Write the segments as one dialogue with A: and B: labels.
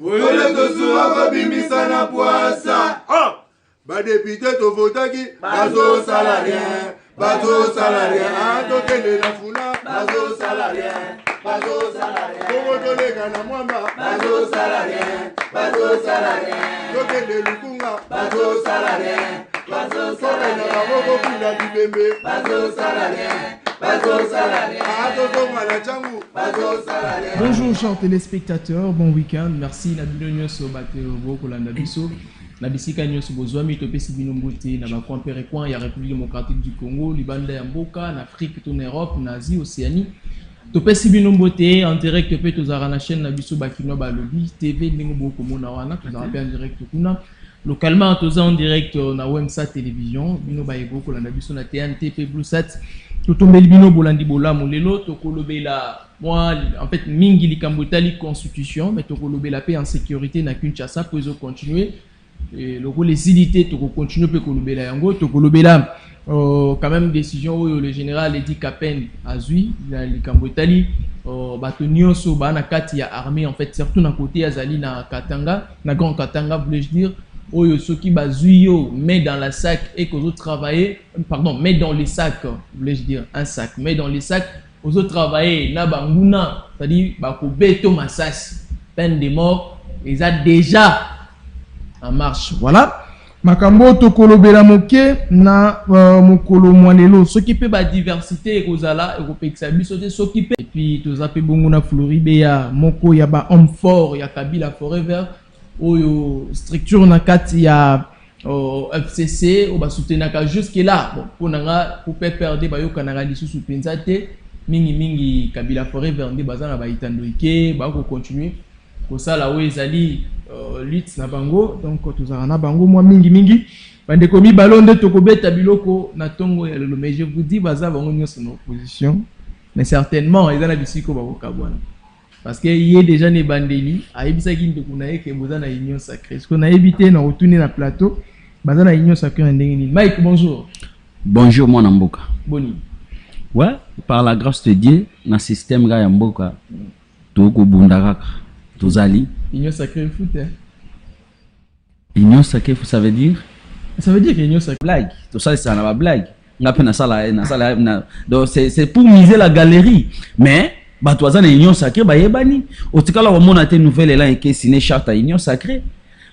A: Ole tosura babimisa na poasa. Ba député to votaki bazo salarien. Bazo salarien. Tokende la funa bazo salarien. Bazo salarien. Tokotolega na mwamba bazo salarien. Bazo salarien. Tokende lukunga bazo salarien. Bazo salarien. Boko kula dibembe bazo salarien.
B: Bonjour chers téléspectateurs, bon week-end, merci Nabino Nyos Batelo Kolanda Biso, Nabisika Nyos Bozwami Topesi Binombote, Nabakwan Perekwan, ya République démocratique du Congo, Libanda Yamboka, en Afrique, en Europe, en Asie, Océanie. Topesi Binombote, en direct Topé Tozara na chaîne Nabiso Bakino Balobi, TV Nengo Komona Wana, Tozara en direct Kuna. Localement, tous en direct na Wemsa Télévision, Bino Baego Kolanda Biso na TNT Blue Sat. Totombeli bino bolandi bola molelo tokolobela moi en fait mingi likambotali constitution mais tokolobela paix en sécurité na Kinshasa pour continuer et le les unités toko continuer pe kolobela yango tokolobela quand même décision où le général Edi Kapen azui na likambotali bato nyonso bana kati ya armée en fait surtout na côté azali na Katanga na Grand Katanga voulais-je dire Oyo soki bazuyo met dans la sac et que vous travaillez, pardon, met dans les sacs, voulais-je dire un sac, met dans les sacs, aux autres travailler, na banguna, c'est-à-dire bako beto massas, peine de mort, ils ont déjà en marche. Voilà. Makambo tokolo bela moke na mokolo mwanelo soki pe ba diversité ekozala ekopekisa biso te soki pe et puis tozape bongo na Floride ya moko ya ba homme fort ya Kabila forever. Oyo structure na kati ya FCC o ba soutenaka jusque là bon pour nanga pour perdre ba yo kananga lisusu penza te mingi Kabila forever ndi bazana ba itandoike ba ko continuer ko sala o ezali lutte na bango donc tozara na bango moi mingi bande komi balonde tokobeta biloko na tongo ya lelo mais je vous dis baza bango nyonso na opposition mais certainement ezana bisiko ba ko kabwana. Parce qu'il y a déjà des bandeli, à Ebisa qui ne connaît que vous avez une union sacrée. Ce qu'on a évité, on a retourné le plateau, vous avez une union sacrée. Mike, bonjour.
C: Bonjour, mon Amboka.
B: Boni.
C: Ouais, par la grâce de Dieu, dans le système de Amboka, tout le Bundarak, tout Zali.
B: Union sacrée foot, hein?
C: Union sacrée, ça veut dire?
B: Ça veut dire que union sacrée.
C: Blague. Tout ça, c'est une blague. Donc, c'est pour miser la galerie. Mais, Batoazan et union sacrée, yebani. Otikala wa mona te nouvelle là et signé charte à union sacrée.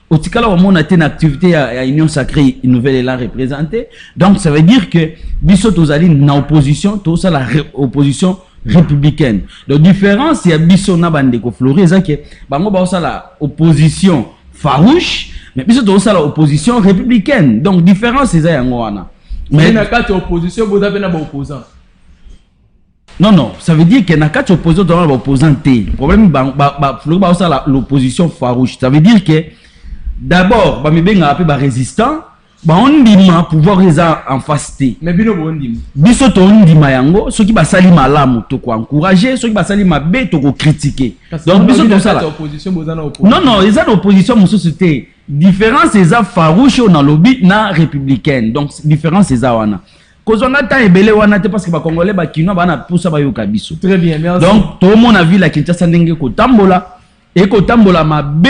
C: Otikala wa mona te une activité à union sacrée, une nouvelle là représentée. Donc ça veut dire que biso tozali na opposition, tout ça la opposition républicaine. Donc différence il y a biso na bande ko Floride ça que bango ba ça la opposition farouche, mais biso to ça la opposition républicaine. Donc différence c'est ça yango wana.
B: Mais na kati opposition boza pe na ba opposant.
C: Non, ça veut dire qu'il y a quatre opposants dans l'opposant. Le problème, c'est l'opposition farouche. Ça veut dire que d'abord, il y a des résistants, on dit pouvoir les en face.
B: Mais bino on dit.
C: Biso to on dit mayango, ceux qui ba sali malamu to ko encourager, ceux qui ba sali mabe to ko critiquer. Donc biso to ça. Non, ils ont l'opposition mon société. Différence c'est ça farouche dans lobby na républicaine. Donc différence c'est ça wana. Cause on a tant ébélé wana te parce que ba congolais ba kino ba na poussa ba yoka biso.
B: Très bien, merci.
C: Donc tout le monde a vu la Kinshasa ndenge ko tambola et ko tambola mabe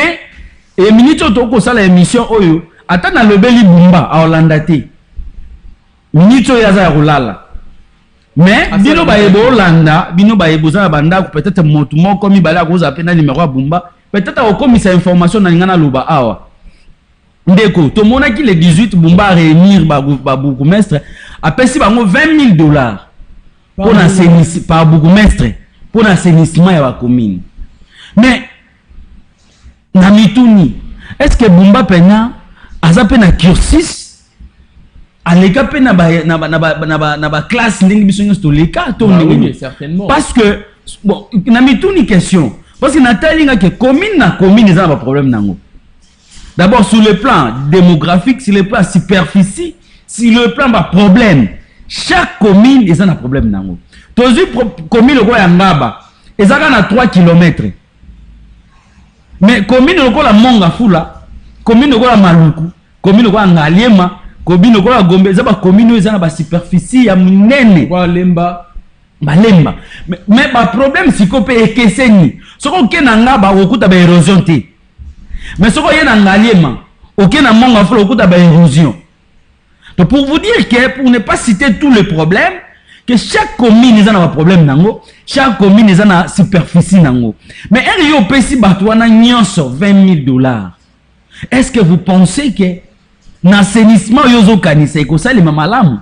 C: et minute to ko sala émission oyo ata na lobeli bumba a Hollanda te. Minute ya za rolala. Mais bino ba yebo Hollanda, bino ba yebo za banda peut-être motu moko mi bala ko za pena numéro ya bumba, peut-être au commissaire information na ngana loba awa. Ndeko, tout le monde qui le 18 Bumba réunir ba bourgmestre a payé bango $20,000 pour l'assainissement par bourgmestre pour l'assainissement de la commune. Mais na mituni, est-ce que Bumba pena aza pena cursus aleka pena na ba classe ndenge biso nyonso leka to ndenge
B: certainement.
C: Parce que bon na mituni question parce que natalinga que commune na commune ils ont un problème nango. D'abord, sur le plan démographique, sur le plan superficie, sur le plan problème, chaque commune, ils ont un problème. Tous les communes, ils ont 3 km. Mais commune, ils ont la Monga Fula, commune, ils ont la Maluku, commune, ils ont la Ngaliema, commune, ils ont la Gombe, ils ont la commune, ils ont la superficie, il y a Munene.
B: Lemba.
C: Mais le problème, c'est qu'on peut équesser. Ce qu'on a n'a pas beaucoup d'érosion. Mais ce qu'on a n'a liema, aucun amont a fait beaucoup d'érosion. Donc pour vous dire que, pour ne pas citer tous les problèmes, que chaque commune a un problème nango, chaque commune a une superficie nango. Mais un pesi batouana nyonso $20,000. Est-ce que vous pensez que l'assainissement yozo kanisa et que ça les mamalamu?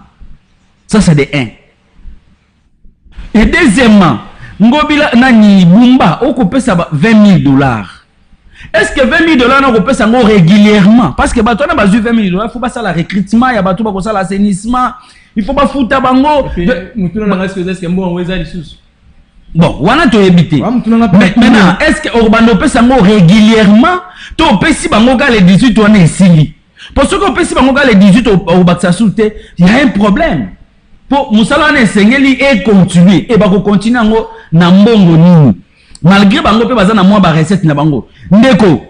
C: Ça c'est de 1. Et deuxièmement, ngobila nani bumba okopesa $20,000. Est-ce que $20,000 on kopesa ngo régulièrement? Parce que batouana bazu $20,000, il faut pas ça la recrutement, il y a batou ba ça l'assainissement. Il faut pas foutre bango. Bon, wana to ebité. Maintenant, est-ce que Urbano peut sango régulièrement? To pesi bango ga les 18 on est ici. Parce que pesi bango ga les 18 au baksa souté, il y a un problème. Pour musala na sengeli et continuer et ba ko continuer ngo na mbongo nini. Malgré bango pe baza na mwa ba recette na bango. Ndeko.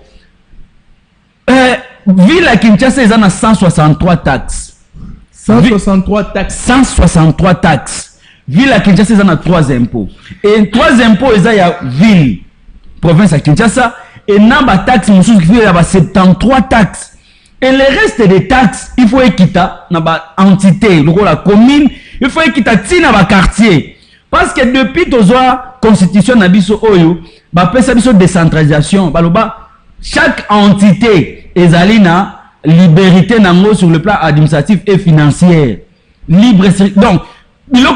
C: Ville à Kinshasa ils ont 163 taxes.
B: 163 taxes.
C: 163 taxes. Ville à Kinshasa, ils ont 3 impôts. Et 3 impôts, ils ont ville, province à Kinshasa. Et namba taxes, il y a 73 taxes. Et le reste des taxes, il faut équiter dans l'entité, la commune, il faut équiter dans le quartier. Parce que depuis la constitution de Biso Oyo, la décentralisation, chaque entité est allée dans liberté sur le plan administratif et financier. Libre. Donc, le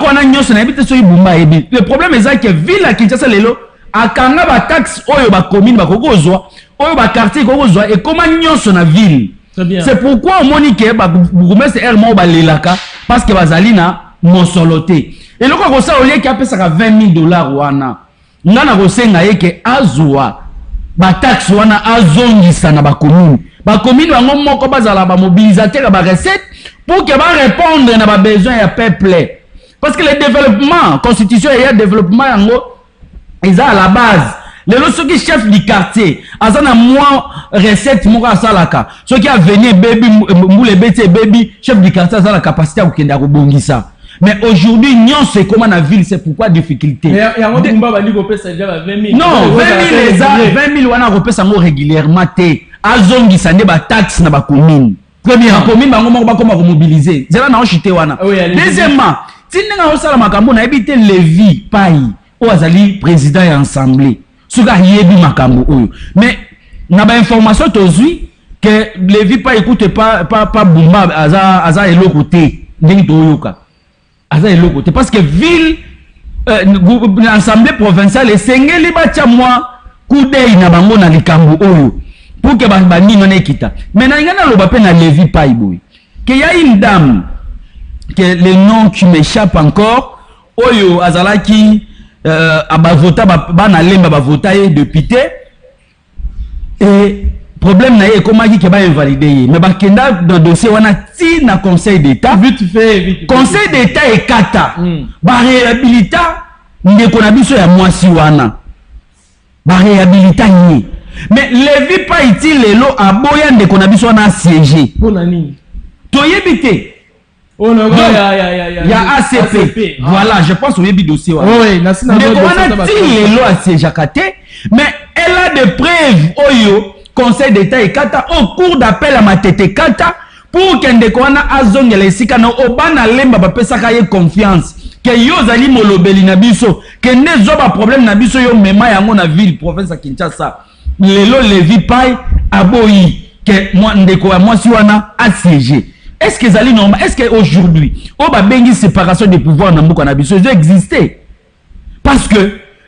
C: problème est que ville à Kinshasa lelo akanga ba taxe oyo ba commune ba kokozwa oyo ba quartier kokozwa et comment nyonso na ville. C'est pourquoi on monique ba bourgmestre ermo ba lelaka parce que bazali na mosoloté. Et loko ko sa olie ki apesa $20,000 wana. Ngana ko senga yeke azwa ba taxe wana azongisa na ba commune. Ba commune bango moko bazala ba mobilisateur ba recette pour que ba répondre na ba besoin ya peuple. Parce que le développement constitution et le développement yango ils à la base. Les lorsque chef du quartier azana moi recette moko asalaka. Ceux qui a venu baby moule bete baby chef du quartier a la capacité à kenda ko bongisa. Mais aujourd'hui, non, c'est comment la ville, c'est pourquoi difficulté.
B: Mais il y a un combat qui va déjà 20 000.
C: Non, 20 000 on a repéré régulièrement. Azongi ça n'est pas taxe na ba commune. Première commune ba ngoma ba mobiliser. C'est là na chité wana. Deuxièmement, tinenga osala makambo na ebité Levi Pai o azali président et assemblée. Suka yebi makambo oyo. Mais na ba information tozui que Levi Pai écoute pas Bumba aza eloko te. Ndingi toyoka. Aza eloko te parce que ville l'assemblée provinciale esengeli bacha moi kudei na bango na likambo oyo. Pour que bani non ekita. Mais na ngana loba pe na Levi Pai boy. Que y a une dame que le nom qui m'échappe encore oyo azalaki abavota bana lemba bavota et député et problème na ye comment ki ba invalider mais bakenda dans dossier wana ti na conseil d'état
B: vite fait
C: conseil d'état et kata ba réhabilita ndeko na biso ya mwasi wana ba réhabilita ni. Mais Levi Pai ti lelo aboya ndeko na biso na siéger
B: pour nani
C: to yebite.
B: Oh non,
C: il y a ACP. Voilà, je pense au début dossier.
B: Oui,
C: mais elle a des preuves au Conseil d'État et Kata au cours d'appel à ma tête Kata pour qu'un décoana azong les sikano obana lemba ba pesaka ye confiance que yo zali molobeli na biso que ne zoba problème na biso yo mema yango na ville province à Kinshasa. Lelo Levi Pai aboyi que moi ndeko ya moi si wana assiégé. Est-ce que c'est normal? Est-ce qu'aujourd'hui, on va bien une séparation des pouvoirs dans le monde ça existait? Parce que,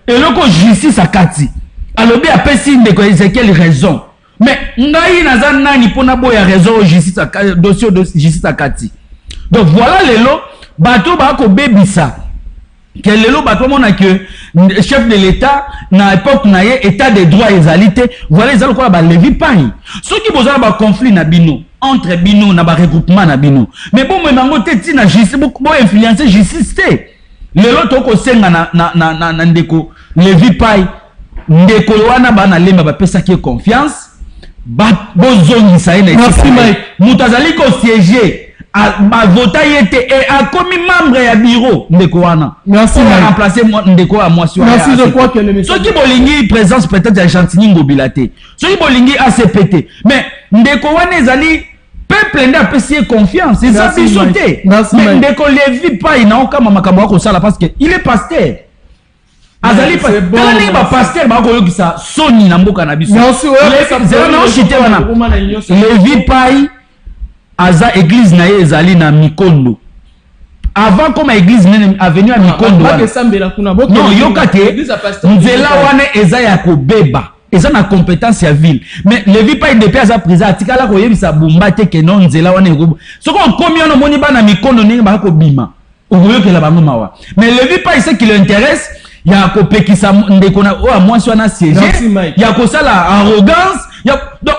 C: et le justice à Kati, alors bien après si de quelle raison? Mais n'aïe n'a nani pour n'aboyer raison justice à dossier de justice à Kati. Donc voilà les lots, bateau bako baby ça. Que les lots bateau mon que chef de l'État na époque na état des droits et égalité, voilà les alcool ba Levi Pai. Ceux qui besoin ba conflit na bino. Entre bino na ba regroupement na bino mais bon me nango teti na justice bo influencer justice te lelo toko senga na ndeko Levi Pai ndeko wana bana lemba ba pesa ki confiance ba bozongi sa ina
B: merci Mike
C: mutazali ko siéger vota yete et a commis membre ya bureau ndeko wana.
B: Merci
C: Mike. Remplacer ndeko à moi sur.
B: Merci, je crois que le message.
C: Ceux qui bolingi présence peut-être ya Chantini Ngobilate. Ceux qui bolingi ACPT. Mais ndeko wana ezali peuple nda pesi confiance. C'est ça bisoté. Mais ndeko Levi pas ina okama makambo ko sala parce que il est pasteur. Azali pasteur ba ko yokisa soni na mboka na biso.
B: Merci.
C: Levi pai aza église na ye ezali na Mikondo. Avant comme église nene avenue à Mikondo. Non, yokate nzela wana eza ya kobeba. Eza na compétence ya ville. Mais Levi pai depuis aza président atikala ko yebisa bomba te ke non nzela wana eko. Soko komi ono moni bana Mikondo ninga ba ko bima. Okoyokela bango mawa. Mais Levi pai ce qui l'intéresse ya ko pekisa ndeko na o moi so na siège. Ya ko sala arrogance, ya donc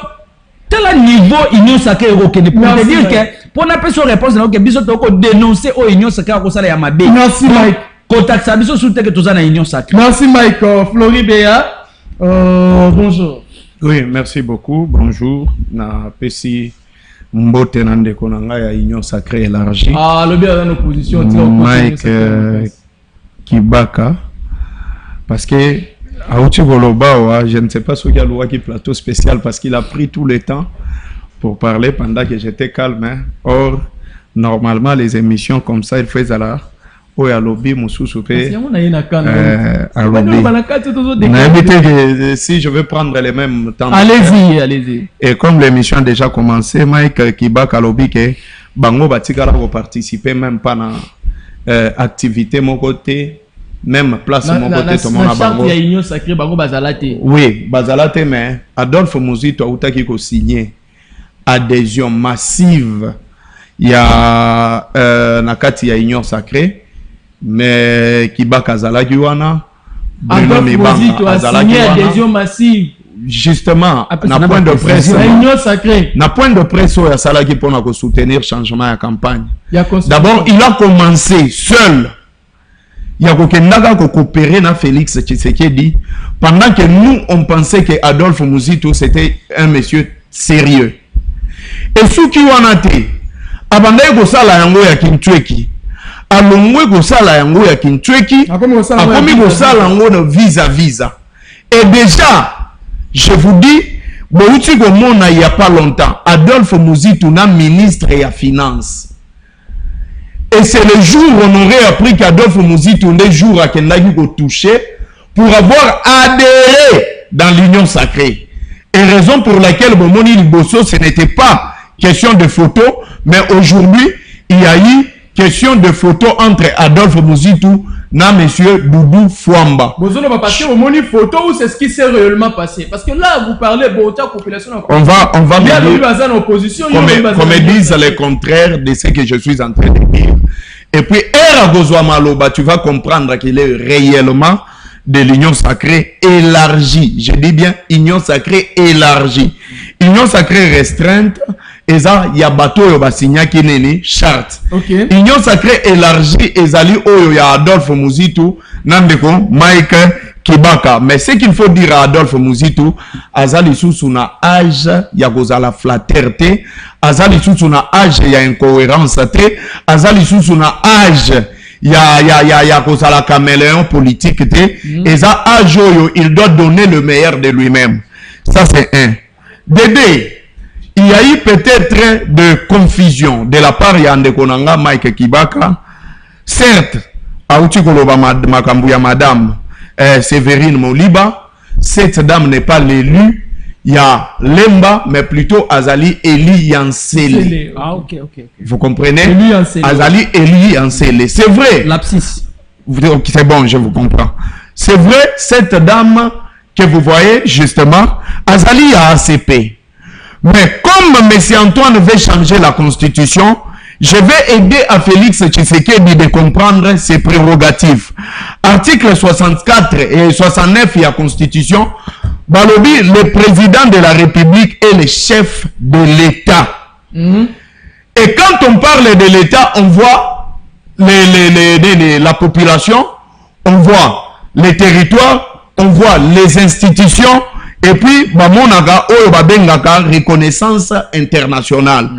C: tel niveau union sacrée pour te dire que pour na personne réponse na que biso to ko dénoncer au union sacrée ko sala ya mabe.
B: Merci Mike.
C: Contact ça biso sous que toza na union sacrée.
B: Merci Mike. Flori Béa. Bonjour.
D: Oui, merci beaucoup. Bonjour. Na pesi mbote na ndeko na nga ya union sacrée élargie.
B: Ah, le bien dans l'opposition.
D: Mike Kibaka. Parce que Aouti Goloba, je ne sais pas ce qu'il y a le plateau spécial parce qu'il a pris tout le temps pour parler pendant que j'étais calme. Hein. Or, normalement, les émissions comme ça, il fait à la lobby, si je veux prendre les mêmes temps.
B: Allez-y, allez-y.
D: Et comme l'émission a déjà commencé, Mike Kibaka lobby que Bango Batikara va participer même pas dans activité mon côté. Même place mon côté tout le monde a bango. Oui, bazalate mais Adolphe Muzito autaki ko signé adhésion massive ya nakati ya union sacrée mais Kibaka zalaki wana
B: Adolphe Muzito a signé adhésion massive
D: justement na point de presse
B: union sacrée
D: na point de presse ya salaki pour na ko soutenir changement ya campagne. D'abord il a commencé seul. Il y a quelqu'un qui coopérer na Félix Tshisekedi pendant que nous on pensait que Adolphe Muzito c'était un monsieur sérieux. Et ce qui wana te abanda ko sala yango ya Kinchweki alongwe ko sala yango ya Kinchweki akomi ko sala yango na visa. Et déjà je vous dis bouti ko mona il y a pas longtemps Adolphe Muzito na ministre ya finance. Et c'est le jour où on aurait appris qu'Adolphe Muzito des jours à Kendaki ko touché pour avoir adhéré dans l'union sacrée. Et raison pour laquelle Bomoni Liboso, ce n'était pas question de photo, mais aujourd'hui, il y a eu question de photo entre Adolphe Muzito na monsieur Doudou Fouamba.
B: Vous ne pas passer au moni photo ou c'est ce qui s'est réellement passé? Parce que là, vous parlez de la population.
D: On va
B: en opposition.
D: Comme disent le contraire de ce que je suis en train de dire. Et puis, tu vas comprendre qu'il est réellement de l'union sacrée élargie. Je dis bien union sacrée élargie. Union sacrée restreinte. Eza ya bato yo basinya kineni charte.
B: Okay.
D: Union sacrée élargie ezali oyo ya Adolphe Muzito nandeko Mike Kibaka. Mais ce qu'il faut dire à Adolphe Muzito, azali sous na âge ya kozala flatterté, azali sous na âge ya incohérence te, azali sous na âge ya kozala caméléon politique te. Eza âge oyo il doit donner le meilleur de lui-même. Ça c'est un. Dédé. Il y a eu peut-être de confusion de la part de Konanga Mike Kibaka. Certes, Aouti Koloba Makambuya Madame Séverine Moliba, cette dame n'est pas l'élu. Il y a Lemba, mais plutôt Azali Eli Yansele.
B: Ah, ok.
D: Vous comprenez? Azali Eli Yansele. C'est vrai.
C: L'abscisse.
D: C'est bon, je vous comprends. C'est vrai, cette dame que vous voyez, justement, Azali a ACP. Mais comme M. Antoine veut changer la constitution, je vais aider à Félix Tshisekedi de comprendre ses prérogatives. Article 64 et 69 de la constitution, Balobi, le président de la République est le chef de l'État. Et quand on parle de l'État, on voit la population, on voit les territoires, on voit les institutions et puis bamonaka oyo babengaka reconnaissance internationale.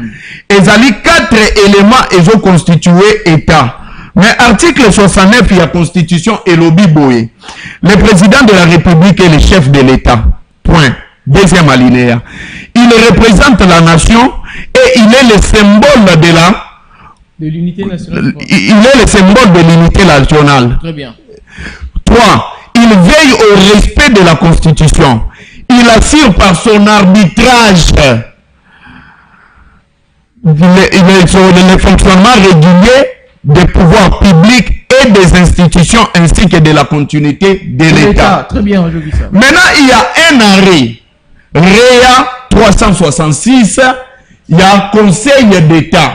D: Ezali 4 éléments ezo constituer état. Mais article 69 il y a constitution et lobby boye. Le président de la République est le chef de l'État. Point. Deuxième alinéa. Il représente la nation et il est le symbole de
B: l'unité nationale.
D: Il est le symbole de l'unité nationale.
B: Très bien.
D: 3. Il veille au respect de la Constitution. Il assure par son arbitrage le fonctionnement régulier des pouvoirs publics et des institutions ainsi que de la continuité de l'État.
B: Très bien, je vis ça.
D: Maintenant, il y a un arrêt. REA 366, il y a Conseil d'État.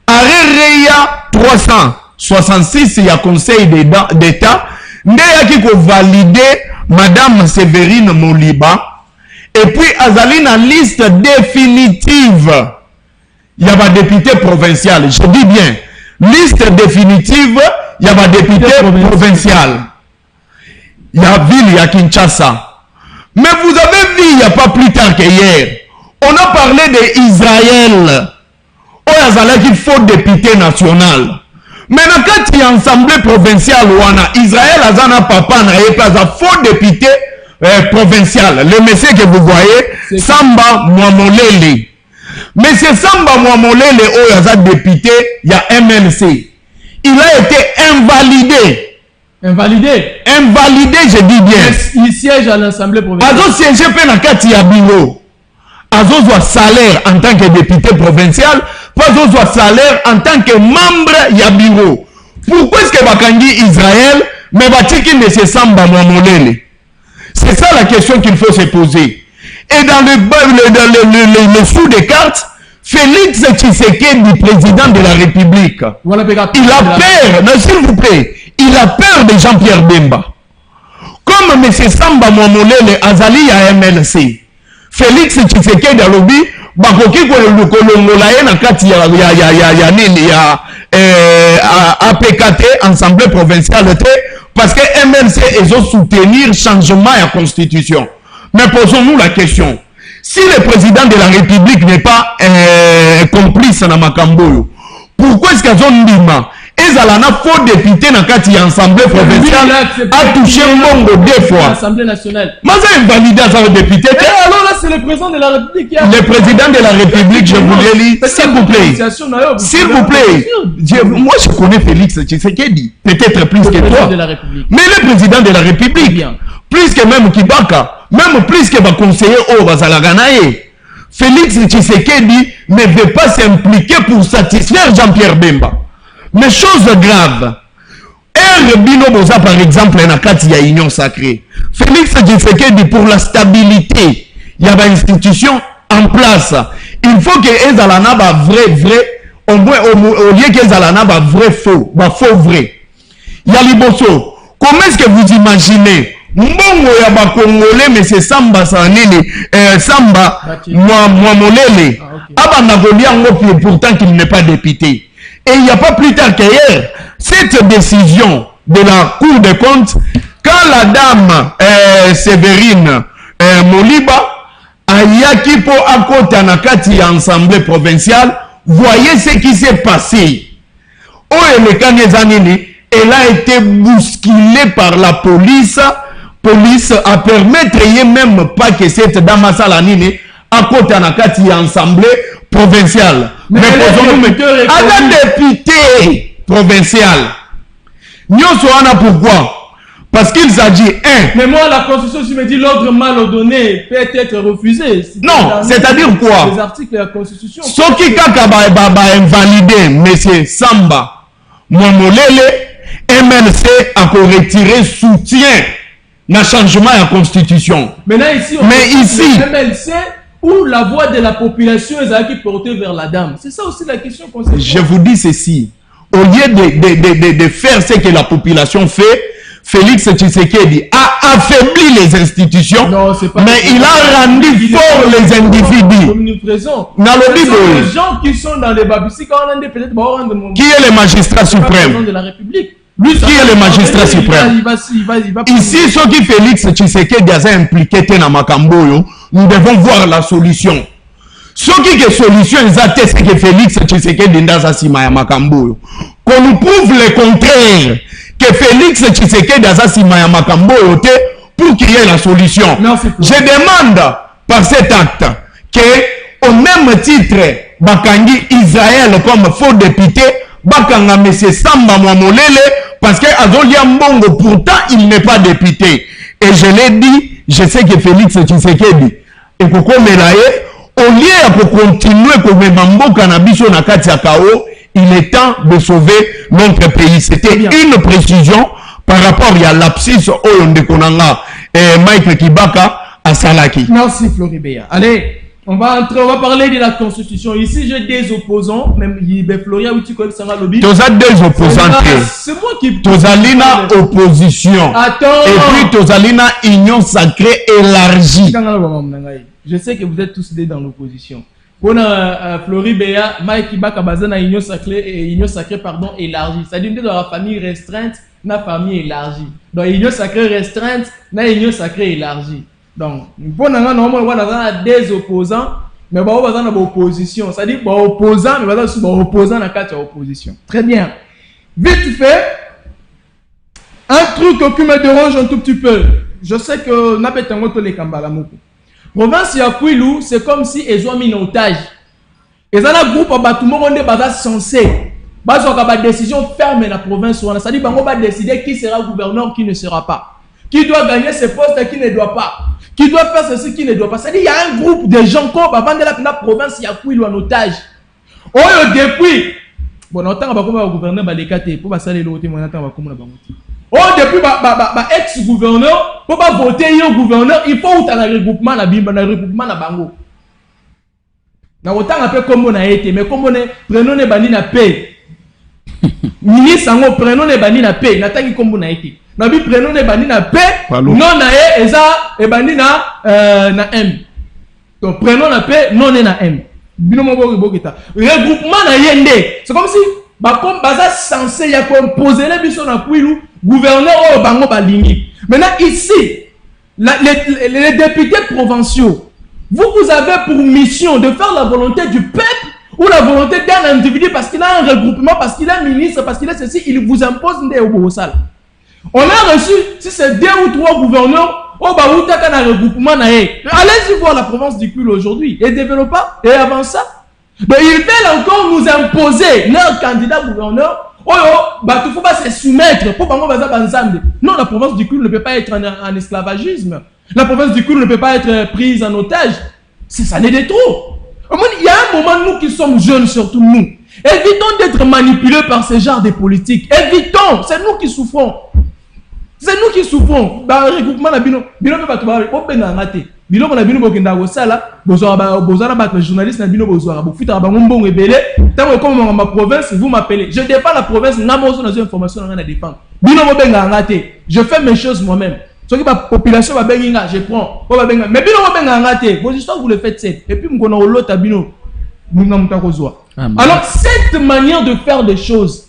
D: Arrêt REA 366, il y a Conseil d'État. Ndéa qui a validé Madame Séverine Moliba. Et puis, Azali, une liste définitive. Il y a un député provincial. Je dis bien, liste définitive, il y a un député provincial. Il y a ville, il y a Kinshasa. Mais vous avez vu, il n'y a pas plus tard qu'hier, on a parlé d'Israël. Oh, il y a un faux député national. Maintenant, quand il y a assemblée provinciale, Israël a un papa, il y a un faux député provincial. Le monsieur que vous voyez, Samba Mwamolele. Monsieur Samba Mwamolele, il y a un député, il y a MLC. Il a été invalidé. Invalidé, je dis bien.
B: Il siège à l'Assemblée provinciale.
D: Azo siège Penakati Yabilo. Azo doit salaire en tant que député provincial. Pas Azo doit salaire en tant que membre Yabiro. Pourquoi est-ce que Bakangi Israël, mais Batiki ne se Samba Mwamolele? C'est ça la question qu'il faut se poser. Et dans le sous des cartes, Félix Tshisekedi, président de la République,
B: voilà,
D: il a peur, s'il vous plaît, il a peur de Jean-Pierre Bemba. Comme M. Samba Mwamolele Azali à MLC, Félix Tshisekedi a lobby, Bakoki Kolongolaye na kati ya APKT, Assemblée provinciale, parce que MLC est soutenir changement à la Constitution. Mais posons-nous la question. Si le président de la République n'est pas complice dans Makamboyo, pourquoi est-ce qu'à Zone Lima, Ezalana faux député dans l'Assemblée provinciale a touché Mongo 2 fois?
B: L'Assemblée nationale.
D: Mais ça invalidé à son député.
B: Alors là, c'est le président de la République qui a...
D: Le président de la République, je vous l'ai dit, s'il vous plaît. S'il vous plaît. Moi, je connais Félix Tshisekedi, peut-être plus que toi. Mais le président de la République, plus que même Kibaka, même plus que ma conseiller Bazalaganae, Félix Tshisekedi ne veut pas s'impliquer pour satisfaire Jean-Pierre Bemba. Mais chose grave, Bino Boza par exemple, il y a Union Sacrée. Félix Tshisekedi pour la stabilité, il y a une institution en place. Il faut que Ezalana va vrai, au lieu que Ezalana va vrai faux, vrai. Il y a Liboso. Comment est-ce que vous imaginez Mbongo ya ba Congolais, mais c'est Samba Sanini, Samba Mwamolele, Abana Goliango, pourtant qu'il n'est pas député. Et il n'y a pas plus tard qu'hier, cette décision de la Cour des comptes, quand la dame Séverine Moliba a Yakipo Akota Nakati Assemblée provinciale, voyez ce qui s'est passé. Oh, et le Kanezanini, elle a été bousculée par la police. Police a permettre même pas que cette dame Salanini Akota Nakati Assemblée provinciale. Mais un député provincial. Pourquoi? Parce qu'il s'agit
B: Mais moi, la Constitution, je me dis l'ordre mal ordonné peut être refusé.
D: Non, c'est-à-dire quoi?
B: Les articles de la Constitution.
D: Ce qui a invalidé M. Samba Mwamolele, MLC a retiré soutien dans le changement de la Constitution.
B: Maintenant, ici,
D: mais ici,
B: MLC où la voix de la population est portée vers la dame. C'est ça aussi la question qu'on se pose.
D: Je vous dis ceci. Au lieu de faire ce que la population fait, Félix Tshisekedi a affaibli les institutions, mais il a rendu fort les individus.
B: Les gens qui sont dans les babyssi, peut-être
D: qui est le magistrat suprême
B: de la République.
C: Lui,
D: qui est le magistrat suprême. Ici, ceux qui Félix Tshisekedi a impliqué dans Makamboyo, nous devons voir la solution. Ceux qui ont solution, c'est que Félix Tshisekedi n'a Sima Makamboyo. Qu'on nous prouve le contraire, que Félix Tshisekedi a Sima Makamboyo pour qu'il y ait la solution. Je demande par cet acte que, au même titre, Bakangi Israël comme faux député, Bakanga M. Samba Mwamolele, parce que Azolia Mbongo, pourtant, il n'est pas député. Et je l'ai dit, je sais que Félix Tshisekedi, et Koko Melaye, au lieu de continuer comme Mambo Kanabiso Nakati Akao, il est temps de sauver notre pays. C'était une précision par rapport à l'abscisse de Konanga et Mike Kibaka à Salaki.
B: Merci Floribéa. Allez, on va parler de la Constitution. Ici, j'ai des opposants, même Floria ou tu connais ça va lobby.
D: Tu as des opposants.
B: C'est moi qui.
D: Tozalina opposition.
B: Attends.
D: Et puis Tozalina union sacrée élargie.
B: Je sais que vous êtes tous dans l'opposition. Pour Floribéa, Mike Kibaka Bazana union sacrée pardon élargie. C'est-à-dire que dans la famille restreinte, la famille élargie. Dans l'union sacrée restreinte, la union sacrée élargie. Donc, pour nous, on a des opposants, mais on a une opposition. C'est-à-dire qu'on est opposant, mais on est opposant dans la opposition. Très bien. Vite fait, un truc qui me dérange un tout petit peu. Je sais que n'a pas été les Kambalamoko. Province Yakuilu, c'est comme si ils ont mis en otage. Ils ont un groupe tout le monde est censé. Ils ont une décision ferme dans la province. C'est-à-dire qu'on va décider qui sera gouverneur, qui ne sera pas. Qui doit gagner ses postes et qui ne doit pas. Qui doit faire ceci, qui ne doit pas. C'est-à-dire qu'il y a un groupe de gens qui vont la province Yakuilu en otage. Oh, depuis. Bon, on attend que le gouverneur va décater. Pour passer les lots, on attend que le oh, depuis ex-gouverneur, pour pas voter un gouverneur, il faut que tu aies un regroupement na Bimba, un regroupement na Bango. Na autant un peu comme on a été, mais comme on est, prenons les bandits na paix. Ministre, prenons les bandits na paix, n'attendez comme on a été. Nabi prenons les bandits na paix, non na e, et ça, et bandits na M. Donc prenons la paix, non na M. Regroupement na yende, c'est comme si, comme baza censé y a composé les bisons na Kwilu, gouverneur au Bango Balingi. Maintenant, ici, les députés provinciaux, vous avez pour mission de faire la volonté du peuple ou la volonté d'un individu parce qu'il a un regroupement, parce qu'il est ministre, parce qu'il est ceci, il vous impose des Obosal. On a reçu, si c'est 2 ou 3 gouverneurs, au Baoutaka un regroupement. Allez-y voir la province du Kwilu aujourd'hui et développer, et avant ça. Mais ils veulent encore nous imposer leur candidat gouverneur. Oh, il faut pas se soumettre pour non, la province du Kwilu ne peut pas être en esclavagisme. La province du Kwilu ne peut pas être prise en otage. Ça n'est de trop. Il y a un moment, nous qui sommes jeunes, surtout nous, évitons d'être manipulés par ce genre de politique. Évitons. C'est nous qui souffrons. C'est nous qui souffrons. Regroupement na bino peut pas trouver au benangate. Bino na bino bokenda ko sala, bozara ba journaliste na bino bozara. Bofita ba ngombongo ebele. Tant comme dans ma province, vous m'appelez. Je défends la province, na mozo na information na défendre. Bino mo bengangate. Je fais mes choses moi-même. Ce qui la population va benga, je prends. Mais bino mo bengangate. Vos histoires vous le faites c'est. Et puis m'kona olota bino. Alors cette manière de faire des choses,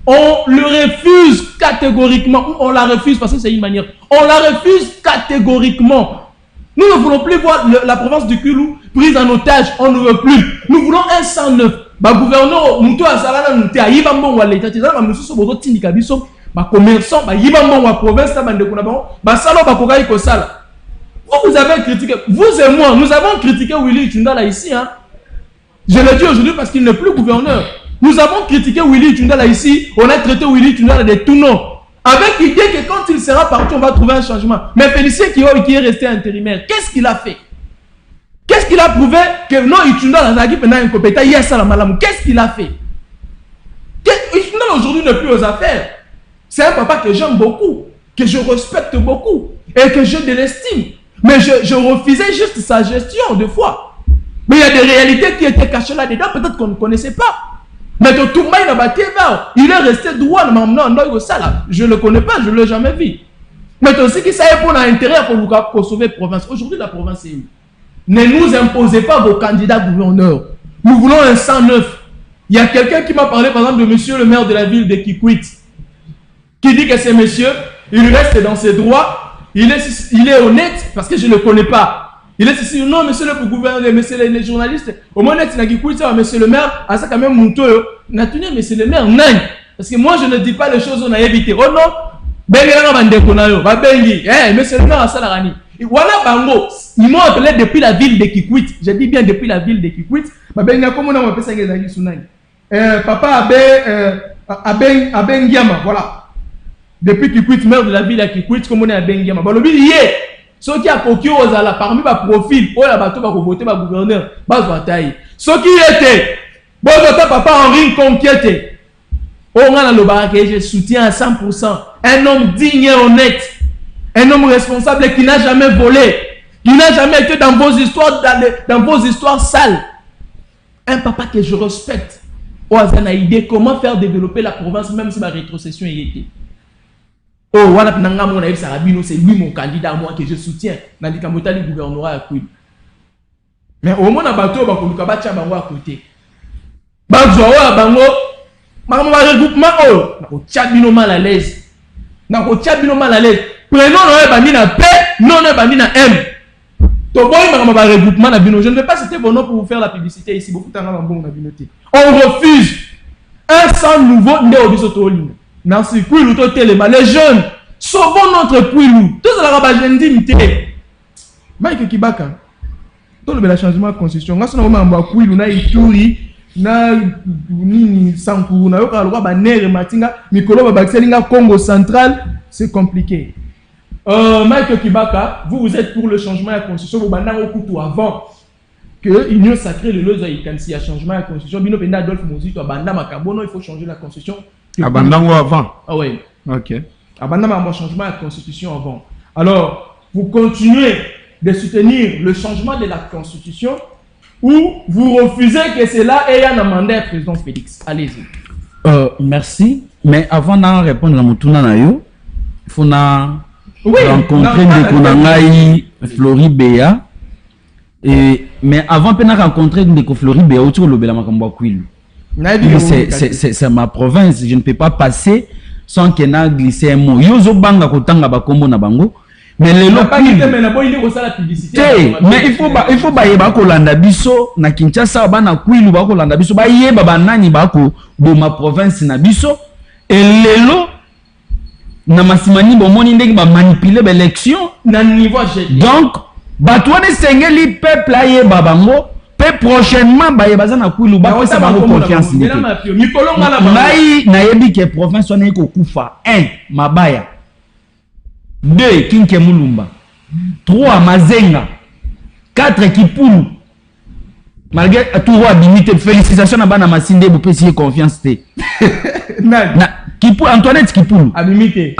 B: on le refuse catégoriquement, ou on la refuse parce que c'est une manière. On la refuse catégoriquement. Nous ne voulons plus voir la province du Kwilu prise en otage. On ne veut plus. Nous voulons un 109. Gouverneur, nous vous avez critiqué, vous et moi, nous avons critiqué Willy Tundala ici. Hein. Je le dis aujourd'hui parce qu'il n'est plus gouverneur. Nous avons critiqué Willy Tundala ici, on a traité Willy Tundala de tout nom. Avec l'idée que quand il sera parti, on va trouver un changement. Mais Félicien qui est resté intérimaire, qu'est-ce qu'il a fait? Qu'est-ce qu'il a prouvé que non, Tundala n'a pas incompétent, il y a ça la malam. Qu'est-ce qu'il a fait? Tundala aujourd'hui n'est plus aux affaires. C'est un papa que j'aime beaucoup, que je respecte beaucoup et que j'ai de l'estime. Mais je refusais juste sa gestion de fois. Mais il y a des réalités qui étaient cachées là-dedans, peut-être qu'on ne connaissait pas. Mais de tout le monde, il est resté droit, je ne le connais pas, je ne l'ai jamais vu. Mais aussi qui savait pour l'intérêt pour sauver la province. Aujourd'hui, la province est où? Ne nous imposez pas vos candidats gouverneurs. Nous voulons un 109. Il y a quelqu'un qui m'a parlé, par exemple, de monsieur le maire de la ville de Kikwit. qui dit que ce monsieur, il reste dans ses droits, il est honnête, parce que je ne le connais pas. Il est ici, non, monsieur le gouverneur, monsieur les journalistes, au moins, monsieur le maire, à ça quand même, mon tour, monsieur le maire, non. Parce que moi, je ne dis pas les choses, on a évité. Oh non, monsieur le maire, à Salarani. Voilà, Bango, ils m'ont appelé depuis la ville de Kikwit. Je dis bien depuis la ville de Kikwit. Papa Abengiama, voilà. Depuis Kikwit, maire de la ville à Kikwit, comme on est à Bengiama. Bon, le billet, ceux qui a coquillé aux ala, parmi ma profil, oh la bateau va voter ma gouverneur, base bataille. Ceux qui étaient, bon, papa Henri Conquiete. On a le bar que je soutiens à 100%. Un homme digne et honnête. Un homme responsable qui n'a jamais volé. Qui n'a jamais été dans vos histoires, dans vos histoires sales. Un papa que je respecte. Oh, a idée comment faire développer la province, même si ma rétrocession y était. Oh, voilà, c'est lui mon candidat, moi, que je soutiens. Dans le gouvernorat à Kouil. Mais au moins, on a bateau, on a à côté. Regroupement, on a mal à l'aise. Prenons le P, non le na M. Je ne vais pas citer vos noms pour vous faire la publicité ici. On refuse un sang nouveau. Merci. Les jeunes, sauvons notre Kouilou. Tout ça, la Mike Kibaka. Tout le changement de constitution. Nous avons Kouilou, na Ituri, na nini Sankou, na yoka lwa ba nere matinga, mikolo ba bakselinga Congo central, c'est compliqué. Mike Kibaka, vous êtes pour le changement de la constitution, vous bandez au couteau avant que l'Union sacrée le lozo y a changement de la constitution. Bino Penda Adolphe Mozito, Abanda Makabono, il faut changer la constitution.
D: Abanda avant.
B: Ah oui.
D: Ok.
B: Abanda ma changement de la constitution avant. Alors, vous continuez de soutenir le changement de la constitution ou vous refusez que cela ait un mandat président Félix. Allez-y.
C: Merci. Mais avant de répondre à mon tour, il faut rencontrer Ndekonangai Flori Béa. Mais avant de rencontrer Ndeko Flori Béa, c'est ma province. Je ne peux pas passer sans qu'il ait glissé un mot. Yozo banga kotanga bakombo na bango. Mais les locaux. Mais il faut bailler Kolanda biso na Kinshasa bana Kwilu ba Kolanda biso ba yeba banani bako de ma province na biso et lelo na masimani bomoni ndenge ba manipuler l'élection
B: na niveau
C: donc batouane sengeli peuple aye babango pe prochainement ba yeba na Kwilu ba ko sa bango confiance ni ngai na yebi ke province wana iko kufa 1 mabaya 2 Kinke Mulumba 3 Mazenga 4 Kipulu malgré tout abimité félicitations à bana Masinde pour payer confiance té na Kipulu Antoinette Kipulu abimité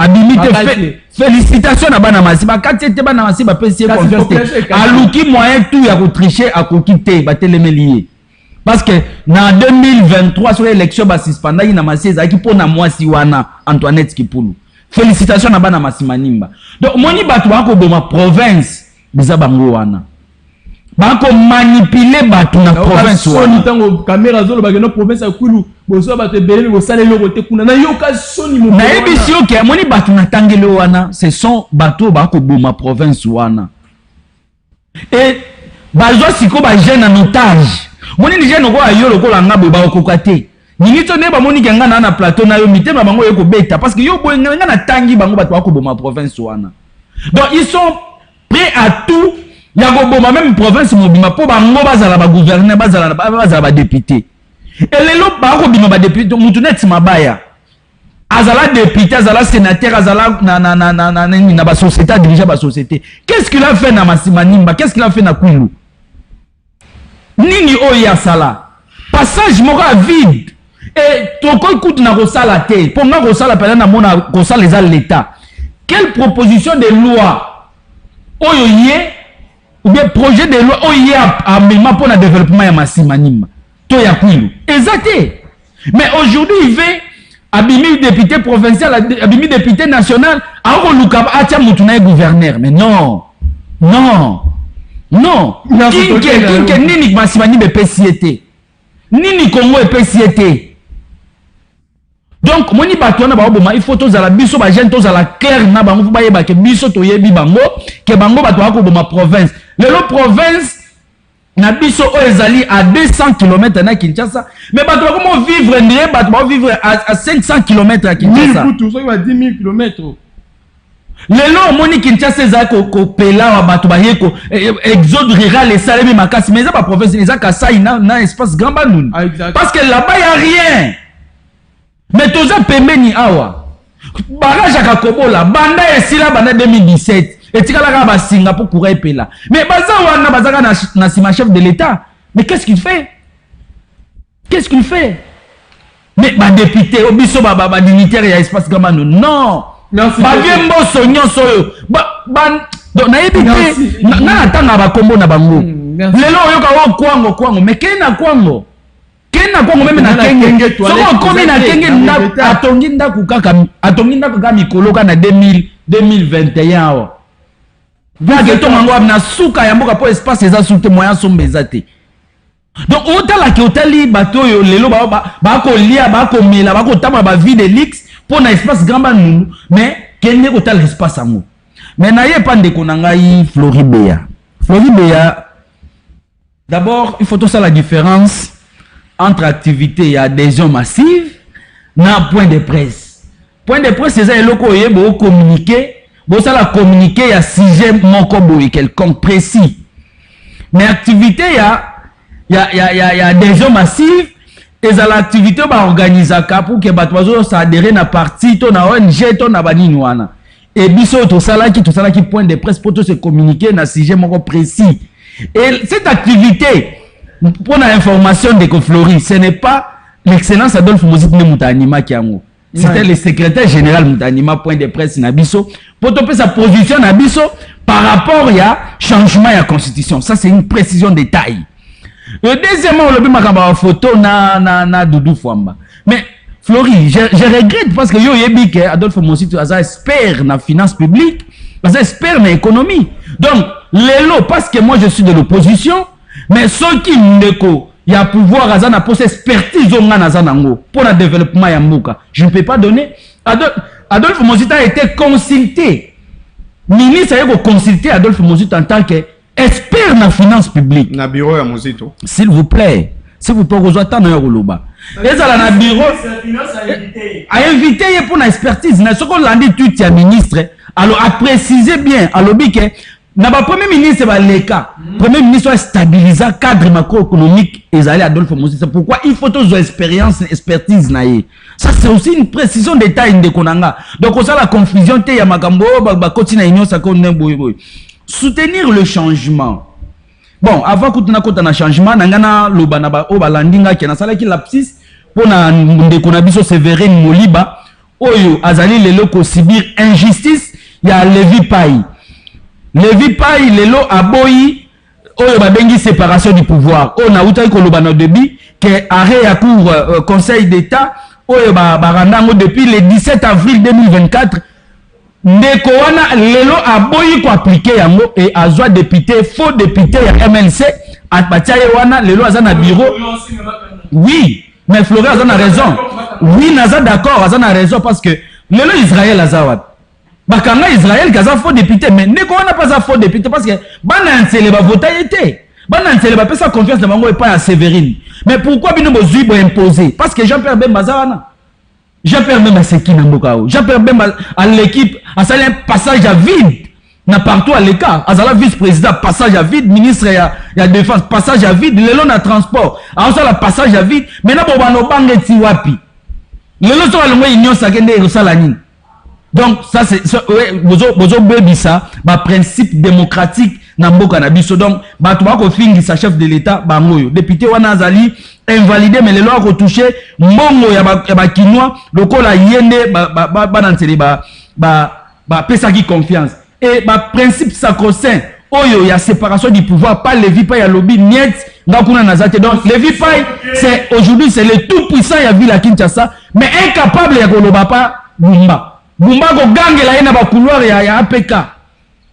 C: félicitations à bana Masiba 4 té bana Masiba payer confiance té aluki moyen tout ya ko tricher à ko quitter ba telemelier parce que na 2023 sur l'élection ba suspendai na Masiza ki pona mwasi wana Antoinette Kipulu. Félicitations à bana Masimanimba. Donc moni batu bako boma province biza bango wana. Bako manipuler batu na province wana.
B: Soni tango caméra zolo bageno province akulu bozo batu belé bo sale loko te kuna na yoka soni mo.
C: Na ebisi oke moni batu na tangele wana, ce sont batu bako boma province wana. Et bazo siko ba jeune en otage. Moni ni jeune ko ayo loko la ngabo ba okokate. Ningito ne ba moni kenga na plateau na yo mitema bango yeko beta parce que yo boyenga na tangi bango batu bako boma province wana. Donc ils sont prêts à tout. Ya go boma même province mobima po bango bazala ba gouverneur bazala ba député. Et lelo ba ko bima ba député mutu net mabaya. Azala député, azala sénateur, azala na ba société diriger ba société. Qu'est-ce qu'il a fait na Masimanimba? Qu'est-ce qu'il a fait na Kwilu? Nini oya sala. Passage mora vide. Et toko écoute na kosala te pour nga kosala pela na mona kosala les l'état. Quelle proposition de loi oyo yé ou bien projet de loi oyo a mema pour le développement ya Masimanimba to ya Kwilu exacté. Mais aujourd'hui il veut abimi député provincial abimi député national a ko luka atia mutu na gouverneur mais non kinke nini Masimanimba PCT nini Congo PCT. Donc moni bato na ba il faut tous à la biso ba jeune tous à la clair na bango ba yeba ke biso to yebi bango ke bango bato ko boma province le province na biso o ezali à 200 km na Kinshasa mais bato comment vivre ndé bato ba vivre à 500 km à Kinshasa
B: 1000 ça va 10 000 km
C: lelo moni Kinshasa za ko pela wa bato ba yeko exode rural et salemi makasi mais ça ba province ça Kasai na espace grand banoun parce que là-bas y a rien. Mais tous les pembeni awa barrage à Kakobola banda esila banda 2017 et tikala ba Singapour pour epela mais baza wana bazaka na sima chef de l'état mais qu'est-ce qu'il fait mais ba député obiso ba dignitaire ya espace gamano non ba gembo sonyo soyo ba donc na ebité na tanga ba kombo na bango lelo yoka kwango mais kena kwango même na kenge soko komi na kenge atongi ndaku kaka mikolo kana 2021 awa vage to mango na suka ya mboka po espace eza sute moyen sombe ezate donc otala ki otali bato yo lelo ba ko lia ba ko mela ba ko tama ba vie de lix po na espace grand banunu mais kende ko tala espace amu mais na ye pa ndeko na ngai Floribea d'abord il faut tout ça la différence entre activité et adhésion massive na point de presse. Point de presse, c'est ça, il faut communiquer, ça la communiquer, il y a sujet mokoboy quelconque précis. Mais activité, il y a adhésion massive, et ça l'activité va organiser pour que les s'adhérer à parti, na ONG, na baninouana. Et biso tout ça qui point de presse pour tout se communiquer na sujet moko précis. Et cette activité pour l'information de Flori, ce n'est pas l'excellence Adolphe Mozit Moutanima qui a mot. C'était le secrétaire général Moutanima, point de presse Nabiso, pour topper sa position Nabiso par rapport à changement de la constitution. Ça, c'est une précision de taille. Le deuxièmement, on a une photo na Doudou Fouamba. Mais Flori, je regrette parce que yo yebi que Adolphe Mozit a expert dans la finance publique, a expert dans l'économie. Donc, l'élo, parce que moi je suis de l'opposition, mais ceux qui n'ont il y a pouvoir à pour expertise pour le développement ya mboka. Je ne peux pas donner. Adolphe Mozita a été consulté. Ministre a consulté Adolphe Mozita en tant qu'expert dans la finance publique.
D: Na bureau ya Mozito.
C: S'il vous plaît, vous attendez dans Yoroba. Et ça na bureau a invité pour la expertise. Ce qu'on l'a dit tout ya ministre, alors a précisé bien alors que na ba premier ministre ba leka premier ministre a stabilisé cadre macroéconomique et allé Adolphe Mozita. Pourquoi il faut tous expérience expertise na ye. Ça c'est aussi une précision détail de konanga. Donc on a la confusion te ya makambo ba kotina union ça ko boy boy. Soutenir le changement. Bon, avant que tu na changement nangana lobana ba o balandinga ki na sala ki lapsis pona ndeko na biso Sévérine Moliba oyo azali lelo ko subir injustice ya Levi Pai. Levi Pai lelo aboyi oyo babengi séparation du pouvoir. On a outai ko lobana début que arrêt à cour conseil d'état oyo barandango depuis le 17 avril 2024 ndeko wana lelo aboyi ko appliquer yango et azwa député faux député ya MLC apatia wana lelo azana bureau. Oui, mais Florent a raison. Oui, naza d'accord, azana raison parce que lelo Israël azawat bakanga Israël gaza faux député mais ndeko wana pas faux député parce que bana nsele ba voter été bana nsele ba pesa confiance na bango et pas à Sévérine. Mais pourquoi bino bozui bo imposer parce que Jean-Pierre Bemba zawana Jean-Pierre Bemba c'est qui Nambokao Jean-Pierre Bemba à l'équipe a salé un passage à vide na partout à l'écart azala vice-président passage à vide ministre ya défense passage à vide lelo na transport a ça la passage à vide maintenant bo bano bange ti wapi lelo so alongo union sakende osala nini. Donc ça c'est bozo bebi ça ba principe démocratique na mboka na biso. Donc bato ba ko fingi sa chef de l'état bangoyo député wana azali invalidé mais les lois retouché mbongo ya ba kinwa lokola yende ba nanseli ba pesa ki confiance et ba principe sacro-saint oyo ya séparation du pouvoir pas Levi Pai ya lobby net ngakuna nazate. Donc Levi Pai c'est aujourd'hui c'est le tout puissant ya ville à Kinshasa mais incapable ya koloba pa Bumba ko gangela ina ba couloir ya APK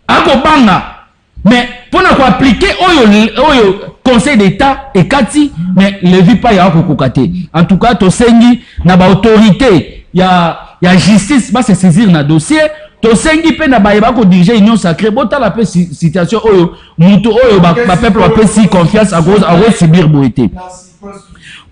C: ako banga mais pour na ko appliquer oyo conseil d'état et kati mais Levi Pai ya ko kokate. En tout cas to sengi na ba autorité ya justice va se saisir na dossier to sengi pe na ba ko diriger union sacrée bota la situation oyo mutu oyo ba peuple va si confiance à cause subir boité.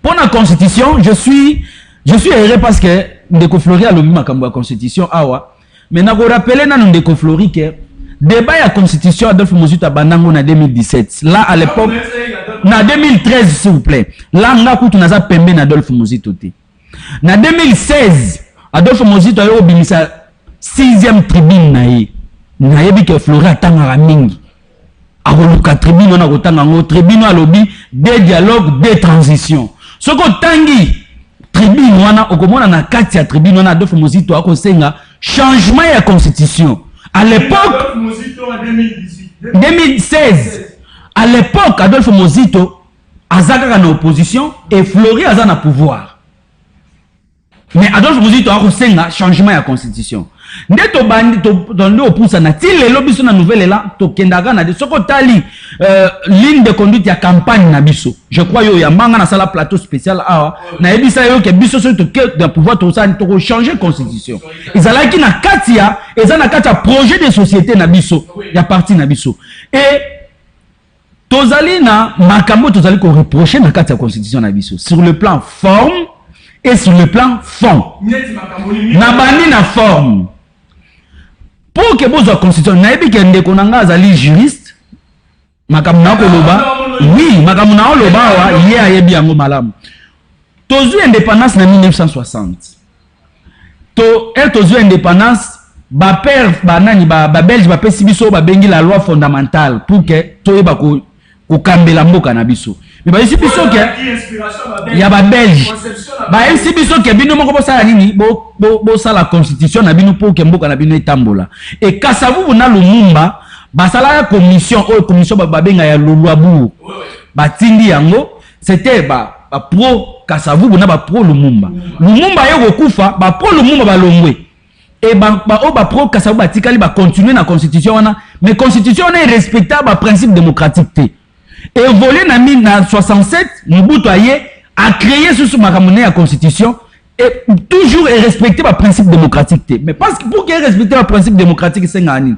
C: Pour la constitution, je suis heureux parce que Ndeko Flori a lobby makambo la constitution awa. Mais na ko rappeler na Ndeko Flori que débat la constitution Adolphe Mozito bandango na 2017. Là à l'époque na 2013 s'il vous plaît. Là nga kutu naza pembe na Adolphe Mozito te. Na 2016 Adolphe Mozito a obimisa 6e tribune na ye. Na yebi que Flori atanga mingi. Akoluka tribune na kotanga ngo tribune a lobby des dialogues des transitions. Soko tangi tribune wana okomona na kati ya tribune wana Adolphe Mozito akosenga changement ya constitution. À l'époque 2016 à l'époque Adolphe Mozito azaka na opposition et Flori aza na pouvoir. Mais Adolphe Mozito akosenga changement ya constitution. Ndeto bandi to donné au pousa na ti lelo biso na nouvelle là to kendaka na de soko tali ligne de conduite ya campagne na biso. Je crois yo ya manga na sala plateau spécial awa na ebisa yo ke biso so to ke de pouvoir to ça to changer constitution. Ezalaki na katia ezana katia projet de société na biso ya parti na biso. Et tozali na makambo tozali ko reprocher na katia constitution na biso sur le plan forme et sur le plan fond. Na bani na forme. Pour que vous ayez constitution, naïbi que ndeko nanga azali juriste, makamuna koloba, oui, makamuna koloba wa yé ayebi yango malamu. Tozu indépendance na 1960. Tozu indépendance, ba père banani ba belge ba pesi biso ba bengi la loi fondamentale pour que toyeba ko kambela mboka na biso. Mais ba isi biso ke ya ba belge. Ba isi biso ke bino moko bosala nini bo sala constitution na bino pour que mboka na bino etambola. Et Kasavubu na Lumumba ba sala commission ba benga ya Luluabu. Ba tindi yango c'était ba pro Kasavubu na ba pro Lumumba. Lumumba yo kokufa ba pro Lumumba ba longwe. Et ba pro Kasavubu batikali ba continuer na constitution wana, mais constitution est respectable principe démocratique. Et volé na 1967 Mobutu aye a créé sous makamone la constitution et toujours est respecté par principe démocratique. Mais parce que pour qu'il respecte le principe démocratique c'est ngani.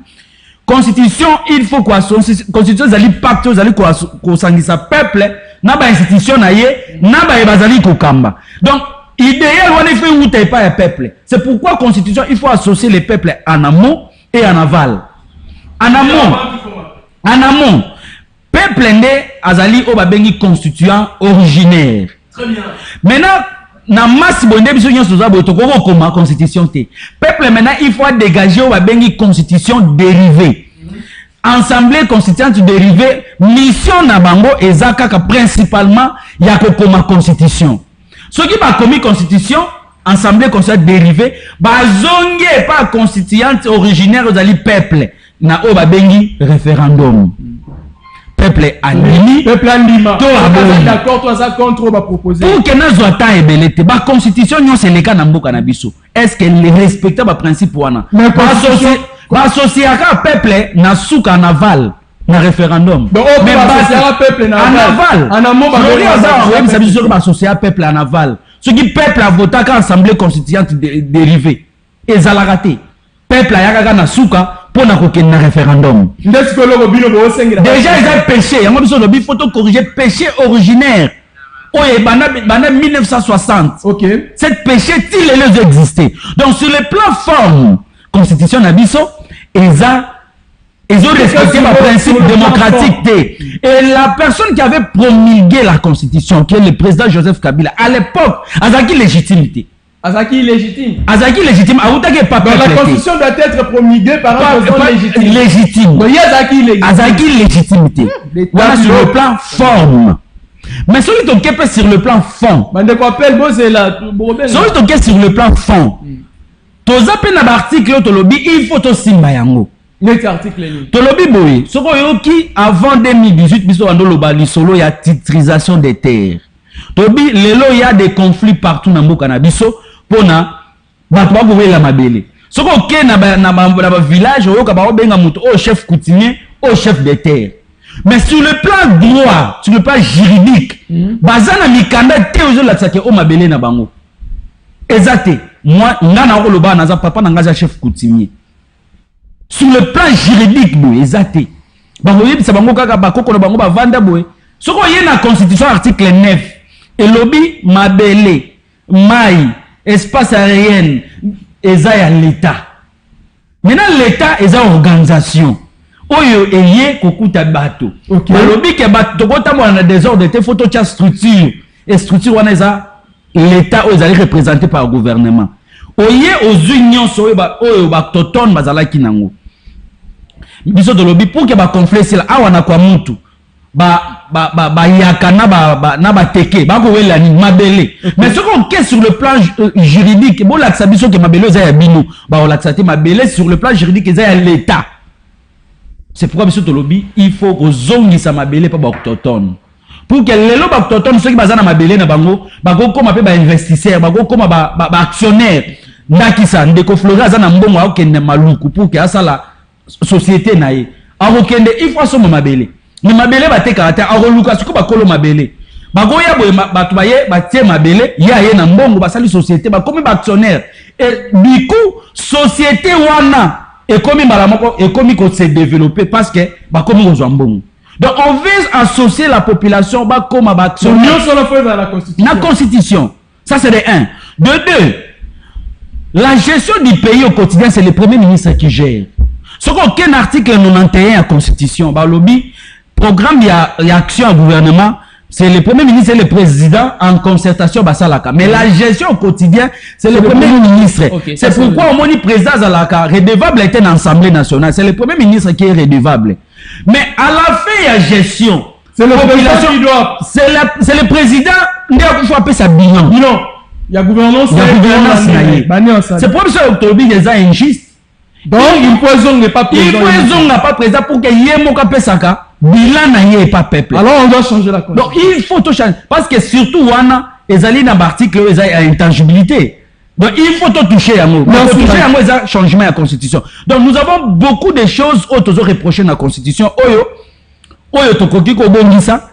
C: Constitution il faut quoi constitution zali pacte zali ko sangisa peuple na ba institution na ye na ba bazali ko kamba. Donc idéal on fait où t'es pas un peuple. C'est pourquoi constitution il faut associer les peuples en amont et en aval. En amont peuple ndé azali o babengi constituant originaire. Très bien. Maintenant na masse bonde biso nyonso za boto ko koma constitution té. Peuple maintenant il faut dégager o babengi constitution dérivée. Assemblée constituante dérivée mission na bango ezaka principalement ya ko koma constitution. Ce qui va commis constitution assemblée constituante dérivée bazonge pas constituante originaire ozali peuple na o babengi référendum. Peuple animi,
B: d'accord, toi ça contre va proposer.
C: Pour que nous soyons ébelletés, la constitution nous c'est le cas n'amboka na biso. Est-ce qu'elle respecte le principe wana? Ba associer à peuple na souka en aval na référendum.
B: Mais ba peuple en aval. En amont
C: ça veut dire associer à peuple en aval. Ce qui peuple a voté quand assemblée constituante dérivée. Et ça l'a raté. Peuple a yaga na souka pour na référendum. Déjà ils ont péché. Il faut corriger péché originaire. Oh, et 1960.
B: Ok.
C: Cette péché il les existé. Donc sur le plan forme, constitution nabiso, ils ont respecté le principe démocratique. Et la personne qui avait promulgué la constitution, qui est le président Joseph Kabila, à l'époque, Azaki légitimité.
B: Azaki légitime.
C: Azaki légitime.
B: La constitution doit être promulguée par un président
C: légitime. Azaki légitimité. Voilà sur le plan forme. Mais celui qui est sur le plan fond. Celui qui est sur le plan fond. Toza pena l'article il faut to simba yango. Tolobi boye. Soko yoki avant 2018 biso ando lobali solo ya titrisation des terres. Tobi lelo il y a des conflits partout dans mboka na biso pona bato ba boye la mabele. Soko ke na village oyoka ba benga muto au chef coutumier, au chef des terres. Mais sur le plan droit, sur le plan juridique, bazana mikanda te ozo la tsake o mabele na bango. Exacté. moi ngana ko loba naza papa na ngaza chef coutumier sur le plan juridique boy ezate bango yebisa bango kaka bakoko na bango bavanda boy soko ye na constitution article 9 elobi mabele mai espace aérien eza ya l'état. Maintenant l'état eza organisation oyo eye kokuta bato balobi ke bato tokotambola na désordre te faut totia structure et structure wana eza l'état oyo ezali représenté par le gouvernement oye ozwi nyonso oyo batotone bazalaki nango biso tolobi pour ke baconflit sila awa na kwa mutu bayaka na bateke bakowela ni mabele mais ce qu'on qu'est sur le plan juridique bolakisa biso ke mabele eza ya bino baolakisa te mabele sur le plan juridique eza ya l'état. C'est pourquoi biso tolobi il faut kozongisa mabele pa bautotone pour que lelo bautotone ceux qui baza na mabele na bango bakokoma pe ba investisseur bakokoma ba actionnaire ndakisa ndeko Flora aza na mbongo akokende maluku pour que asala société na ye akokende il faut asoma mabele ni mabele bateka ata akoluka siko bakolo mabele bagoya boye bato baye batie mabele ya ye na mbongo basali société bakomi ba actionnaire et du coup société wana ekomi malamoko ekomi ko se développer parce que bakomi kozwa mbongo. Donc on vise à associer la population bakoma ba actionnaire la constitution. Ça c'est de 1. De 2, la gestion du pays au quotidien c'est le premier ministre qui gère. Ce qu'aucun article 91 à constitution ba lobby programme y a action au gouvernement, c'est le premier ministre et le président en concertation basalaka. Mais la gestion au quotidien, c'est le premier ministre. Okay, c'est pourquoi au moins le président Zalaka redevable était dans l'Assemblée nationale. C'est le premier ministre qui est redevable. Mais à la fin, il y a gestion.
B: C'est le président qui doit.
C: C'est le président qui faut appeler ça bilan.
B: Non. Il y a gouvernance.
C: C'est pour ça que Octobre est injuste.
B: Donc, il poison n'est pas président.
C: Il poison n'a pas président pour qu'il y ait mon capesaka. Bilan n'est pas peuple.
B: Alors on doit changer la constitution.
C: Donc il faut tout changer. Parce que surtout, wana, ils allaient dans l'article, ils ont intangibilité. Donc il faut tout toucher à nous. Il faut toucher à nous, ils ont changement à la constitution. Donc nous avons beaucoup de choses autres reprochées dans la constitution. Oyo tokoki ko bongisa.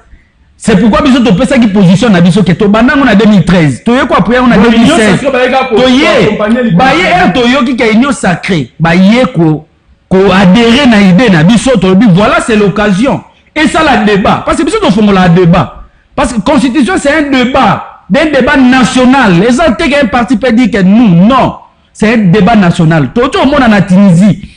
C: C'est pourquoi biso to pesa qui position na biso ke to banango na 2013. To yeko après on a 2016. To ye baye to yoki ka union sacrée. Baye ko adhérer na idée na biso to bi voilà c'est l'occasion. Et ça la débat parce que biso to fongo la débat. Parce que constitution c'est un débat national. Les autres qu'un parti peut dire que nous non, c'est un débat national. Tout le monde en Tunisie.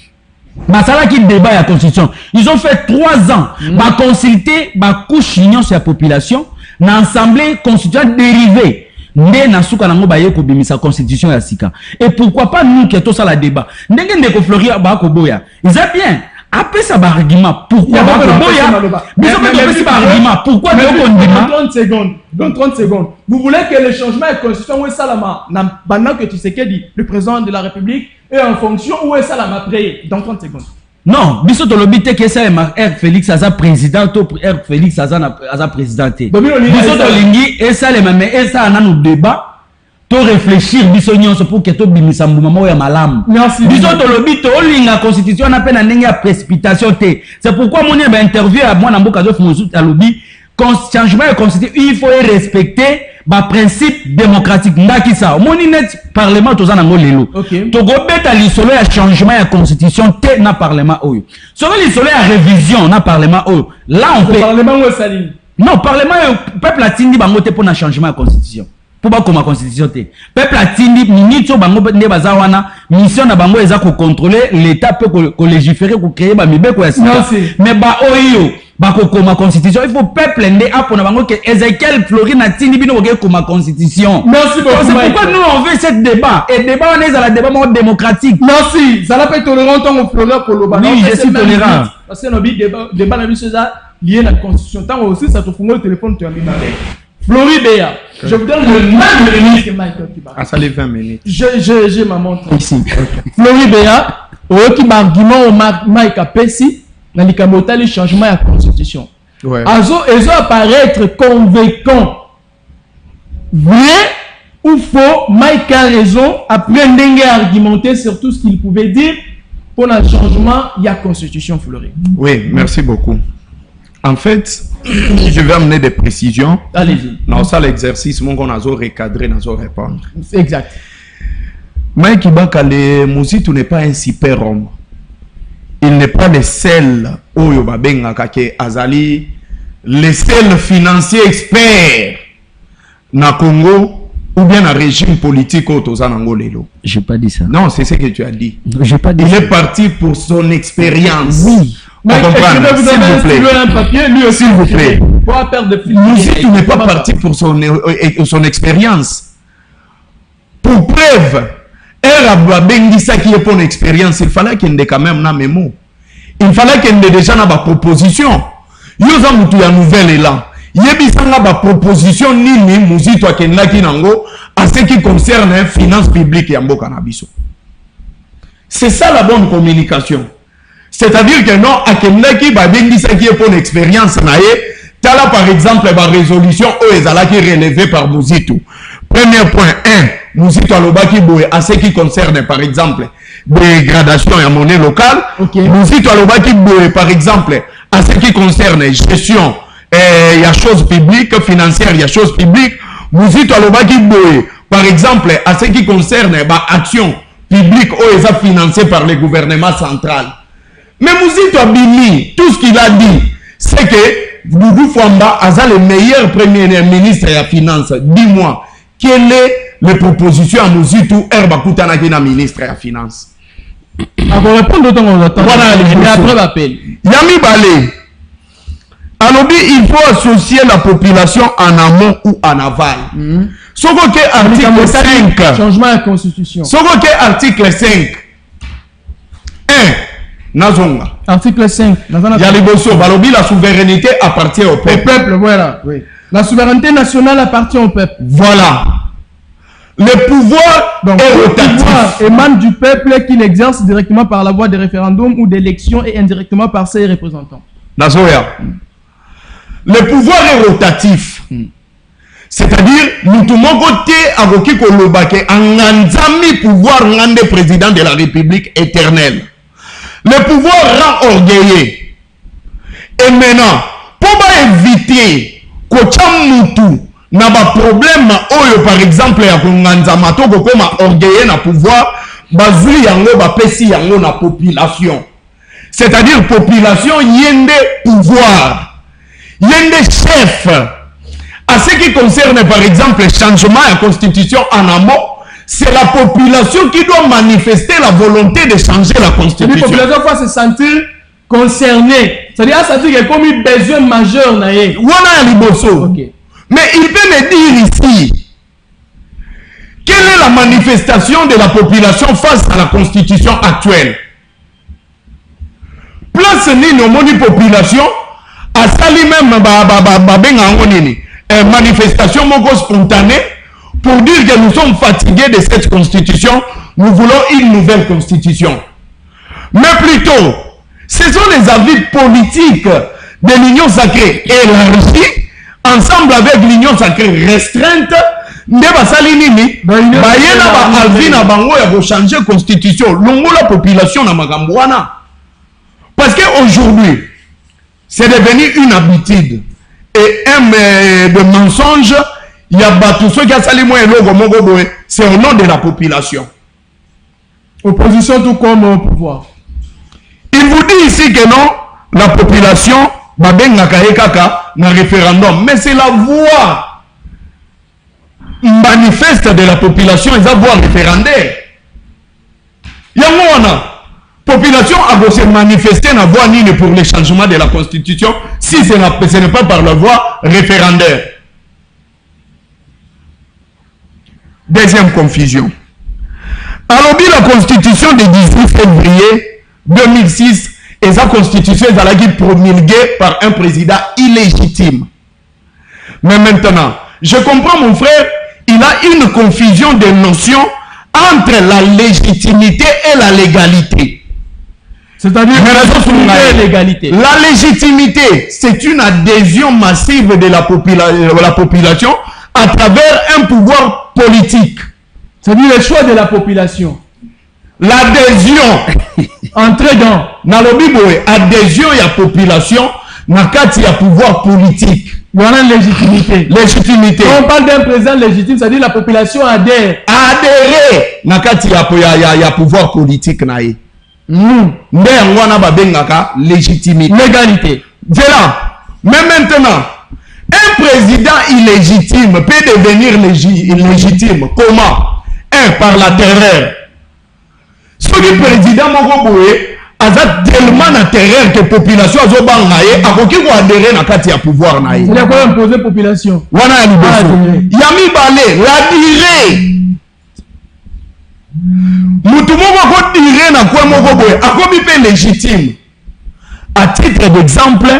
C: Masala qui débat la constitution. Ils ont fait 3 ans. Bah consulter, bah couche union sur la population. L'assemblée constitutionnelle dérivée. Né na souka nango ba yeko bimisa constitution ya sika. Et pourquoi pas nous qui tout ça la débat. Ndenge ndeko Fleury ba ko boya. Ils a bien. Après ça ba argument. Pourquoi ba ko boya? Mais ça ba argument. Pourquoi nous condamnons
B: 30 secondes. Dans 30 secondes. Vous voulez que le changement de constitution ou salama pendant que tu sais que dit le président de la République et en fonction où est ça la après dans 30 secondes.
C: Non, biso to lobité que ça est Félix Aza président to Félix Aza présidenté. Biso to lingi et ça les mêmes et ça na nous débat to réfléchir biso nyonso pour que to bimisa mbuma ya malam. Biso to lobité o linga constitution na pe na ndenge ya précipitation té. C'est pourquoi mon ba interview à moi na mboka zo fumozu ta lobi changement de constitution il faut respecter ba principe démocratique ndaki ça moni net parlement toza na ngolelo to go beta lisolo ya changement ya constitution te na parlement oyo solo lisolo ya révision na parlement oyo là on peut
B: parlement ou saline
C: non parlement peuple atindi bango te pour na changement ya constitution pour ba koma constitution te peuple atindi minito bango nde baza wana mission na bango eza ko contrôler l'état peut ko légiférer ko créer ba mibeko ya sika mais ba oyo bakokoma constitution il faut peuple ndé apona bango que Ezekiel Fleury na tindi bino ko koma constitution.
B: Merci beaucoup.
C: C'est pourquoi nous on veut ce débat et débat on est à la débat démocratique.
B: Merci. Ça n'a pas été tolérant tant au Fleury pour le ballon.
C: Oui, je suis tolérant.
B: Parce que nos débat na biso ça lié à la constitution tant aussi ça te fongo le téléphone tu as mis avec. Fleury Béa. Je vous donne le nom de ministre Michael Kiba.
D: À ça les 20 minutes.
B: J'ai ma montre ici. Fleury Béa au qui argument au Mike Apesi dans les camotas les changements à la constitution.
D: Ouais.
B: Ils ont apparaître convaincant. Vrai ou faux, Mike a raison, après argumenter sur tout ce qu'il pouvait dire pour le changement il y a constitution Fleury.
D: Oui, merci beaucoup. En fait, je vais amener des précisions.
B: Allez-y.
D: Dans ça l'exercice, mon qu'on a recadré, dans répondre.
B: Exact.
D: Mike Ibaka, le Mouzitou n'est pas un super homme. Il n'est pas le seul Oyo Babenga Kake Azali, le seul financier expert na Congo ou bien un régime politique au Tozanangolelo.
C: Je n'ai pas dit ça.
D: Non, c'est ce que tu as dit.
C: J'ai pas dit
D: il
C: ça.
D: est parti pour son expérience.
C: Oui.
B: Mais
D: s'il vous plaît.
B: Un papier, lui aussi,
D: s'il vous plaît.
B: Il
D: n'est pas parti pour son expérience. Pour preuve, qui est pour une expérience, il fallait qu'il ait quand même un mémo. Il fallait qu'il ait déjà une proposition. Il y a une nouvelle élan. Il y a une proposition ni Mouzito à ce qui concerne la finance publique et en cannabis. C'est ça la bonne communication. C'est-à-dire que non, à Kenlaki, qui est pour une expérience, tala par exemple la résolution qui est relevée par Mouzito. Premier point 1, Mouzito Alobaki Boé, à ce qui concerne par exemple des gradations et monnaie locale. Okay. Mouzito Alobaki Boé, par exemple, à ce qui concerne gestion, il y a choses publiques, financières, il y a choses publiques. Mouzito Alobaki Boé, par exemple, à ce qui concerne action publique financée par le gouvernement central. Mais Mouzito Abili, tout ce qu'il a dit, c'est que Doudou Fwamba a le meilleur premier ministre et la finance. Dis-moi, quelle est la proposition à Mouzito Herbakutana qui est ministre et la finance?
B: Avant répondre autant on attend. Voilà, mais après l'appel.
D: Yami Balé. Alors, il faut associer la population en amont ou en aval. Soko que article 5.
B: Changement à la constitution.
D: Soko que article 5. 1. Nazonga.
B: Article 5.
D: Yaliboso, Balobi, la souveraineté appartient au peuple.
B: Au peuple, voilà. Oui. La souveraineté nationale appartient au peuple.
D: Voilà. Le pouvoir est rotatif.
B: Émane du peuple qui l'exerce directement par la voie de référendum ou d'élection et indirectement par ses représentants.
D: Nazoya. Le pouvoir est rotatif. C'est-à-dire, nous tout mon côté, avocat Kolobake, un pouvoir ngande président de la République éternelle. Le pouvoir rend orgueilleux. Et maintenant, pour éviter que n'a pas problème, par exemple, à Konganzama, to comme orgueilleux na pouvoir, bazui yango ba pesi yango na population. C'est-à-dire population yende pouvoir, yende chef. À ce qui concerne par exemple le changement à la constitution en amont, c'est la population qui doit manifester la volonté de changer la constitution.
B: La population doit se sentir concernée. C'est-à-dire qu'il y a comme un besoin majeur.
D: Okay. Mais il peut me dire ici, quelle est la manifestation de la population face à la constitution actuelle? Place ni nomoni population, à sali même manifestation moko spontanée pour dire que nous sommes fatigués de cette constitution, nous voulons une nouvelle constitution. Mais plutôt, ce sont les avis politiques de l'Union sacrée élargie, ensemble avec l'Union sacrée restreinte, changer la constitution. La population na magambouana. Parce qu'aujourd'hui, c'est devenu une habitude. Et un de mensonge, il y a tous ceux qui ont sali moins logo, c'est au nom de la population.
B: Opposition tout comme au pouvoir.
D: Il vous dit ici que non, la population va bien na référendum, mais c'est la voix manifeste de la population, ils ont voix référendaire. Il y a une population a se manifester na voix ni pour le changement de la constitution si ce n'est pas par la voie référendaire. Deuxième confusion. Alors, la constitution du 18 février 2006 et sa constitution est été promulguée par un président illégitime. Mais maintenant, je comprends mon frère, il a une confusion de notions entre la légitimité et la légalité.
B: C'est-à-dire
D: l'égalité. La légitimité, c'est une adhésion massive de la population à travers un pouvoir politique.
B: C'est-à-dire le choix de la population.
D: L'adhésion.
B: Entrer dans.
D: Dans le Bible, adhésion à la population, dans le pouvoir politique.
B: Il y a une légitimité.
D: Légitimité.
B: Quand on parle d'un président légitime, c'est-à-dire la population adhère.
D: Adhérer nakati ya pouvoir politique na ye. Nde ngwana babengaka légitimité.
B: Légalité.
D: Voilà. Mais maintenant, un président illégitime peut devenir légitime. Comment? Par la terreur. Ce qui président Mogoboé a tellement de terreur que la population a bangaye a koki ko adhérer na kati ya pouvoir na ye.
B: C'est quoi imposer population?
D: Wana ya liboso. Yami balé la durée. Mutu moko ko dire na kwa Mogoboé a komi pe légitime. À titre d'exemple,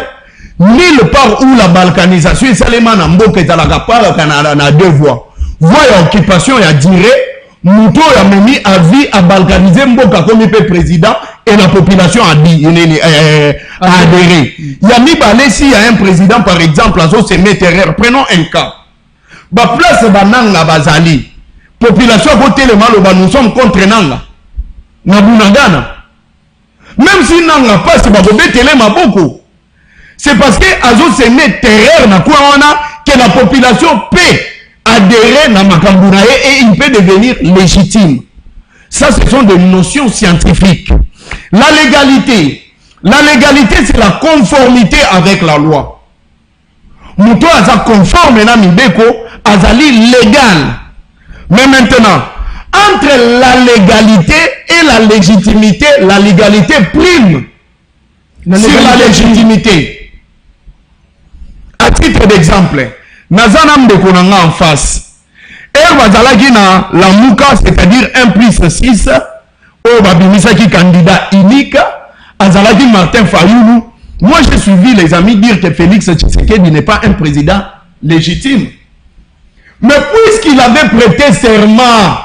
D: nulle part où la balkanisation est seulement en mboka ezalaka par Canada na deux voies. Voie ya occupation ya durée. Mouto a mis à vie à balkaniser Mboka comme président et la population a dit a adhéré. Il y a mis balé s'il y a un président par exemple à se mettre terreur. Prenons un cas. Ba place bananga bazali. Population voté le mal nous sommes contre nanga. Nabunagana. Même si nanga passe ba télé maboko. C'est parce que azo se met terreur na quoi on a que la population paie adhérer à Makambunae et il peut devenir légitime. Ça, ce sont des notions scientifiques. La légalité, c'est la conformité avec la loi. Mouto aza conforme na mibeko, azali légal. Mais maintenant, entre la légalité et la légitimité, la légalité prime sur la légitimité. À titre d'exemple, Nazanam de Konanga en face. Et Bazalaki na la Mouka, c'est-à-dire 1+6, au Babimisaki candidat unique, Azalaki Martin Fayoulou. Moi, j'ai suivi les amis dire que Félix Tshisekedi n'est pas un président légitime. Mais puisqu'il avait prêté serment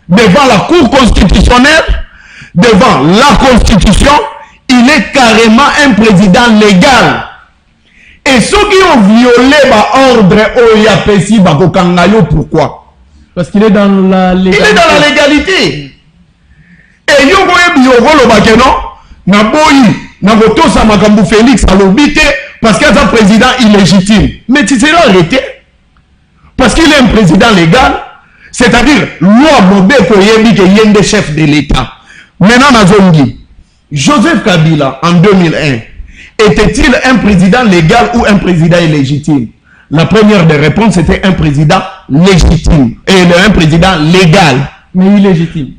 D: devant la Cour constitutionnelle, devant la Constitution, il est carrément un président légal. Et ceux qui ont violé l'ordre Oyapesi Bakokangayo, pourquoi?
B: Parce qu'il est dans la légalité.
D: Il est dans la légalité. Et Yogoye Biogolo Bakeno, Naboyi, Nagotosa Makambu Félix à l'obité, parce qu'il est un président illégitime. Mais tu sais arrêté. Parce qu'il est un président légal, c'est-à-dire, loi Bobé Koyebi qui est un des chefs de l'État. Maintenant, Nazongi, Joseph Kabila, en 2001, était-il un président légal ou un président illégitime? La première des réponses était un président légitime et un président légal.
B: Mais illégitime.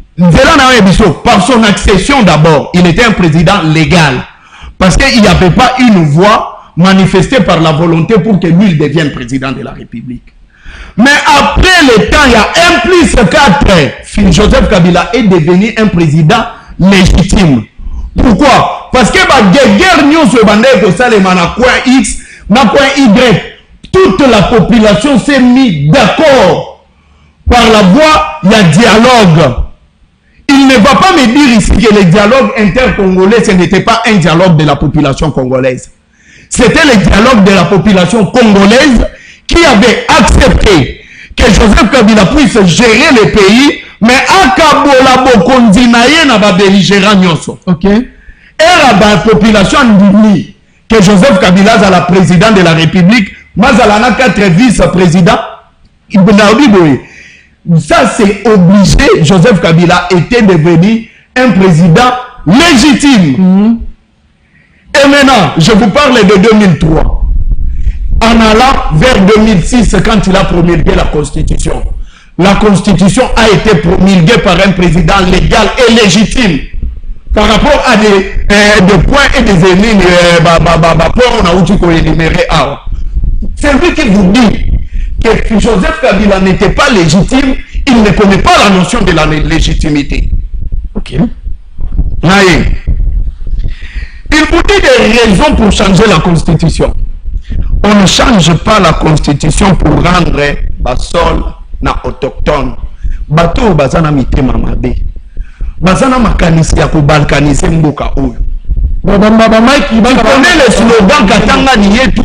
D: Par son accession d'abord, il était un président légal. Parce qu'il n'y avait pas une voix manifestée par la volonté pour que lui devienne président de la République. Mais après le temps, il y a 1+4. Joseph Kabila est devenu un président légitime. Pourquoi? Parce que la guerre X, Y, toute la population s'est mise d'accord. Par la voie, il y a dialogue. Il ne va pas me dire ici que le dialogue intercongolais, ce n'était pas un dialogue de la population congolaise. C'était le dialogue de la population congolaise qui avait accepté que Joseph Kabila puisse gérer le pays, mais akabola bokondinaye na ba belligérant nyonso.
B: OK.
D: Et la population dit que Joseph Kabila est la président de la République, mais elle a 4 vice-présidents. Ça, c'est obligé. Joseph Kabila était devenu un président légitime. Et maintenant, je vous parle de 2003. En allant vers 2006, quand il a promulgué la Constitution. La Constitution a été promulguée par un président légal et légitime. Par rapport à des points et des énigmes, on a énuméré. C'est lui qui vous dit que Joseph Kabila n'était pas légitime, il ne connaît pas la notion de la légitimité.
B: Ok.
D: Aïe. Il vous dit des raisons pour changer la Constitution. On ne change pas la Constitution pour rendre Basol na autochtone. Bato bazana mitema mabe. Bazana makanisi ya kubalkaniser mboka oyo.
B: Tu
D: connais le slogan Katanga ni yetu.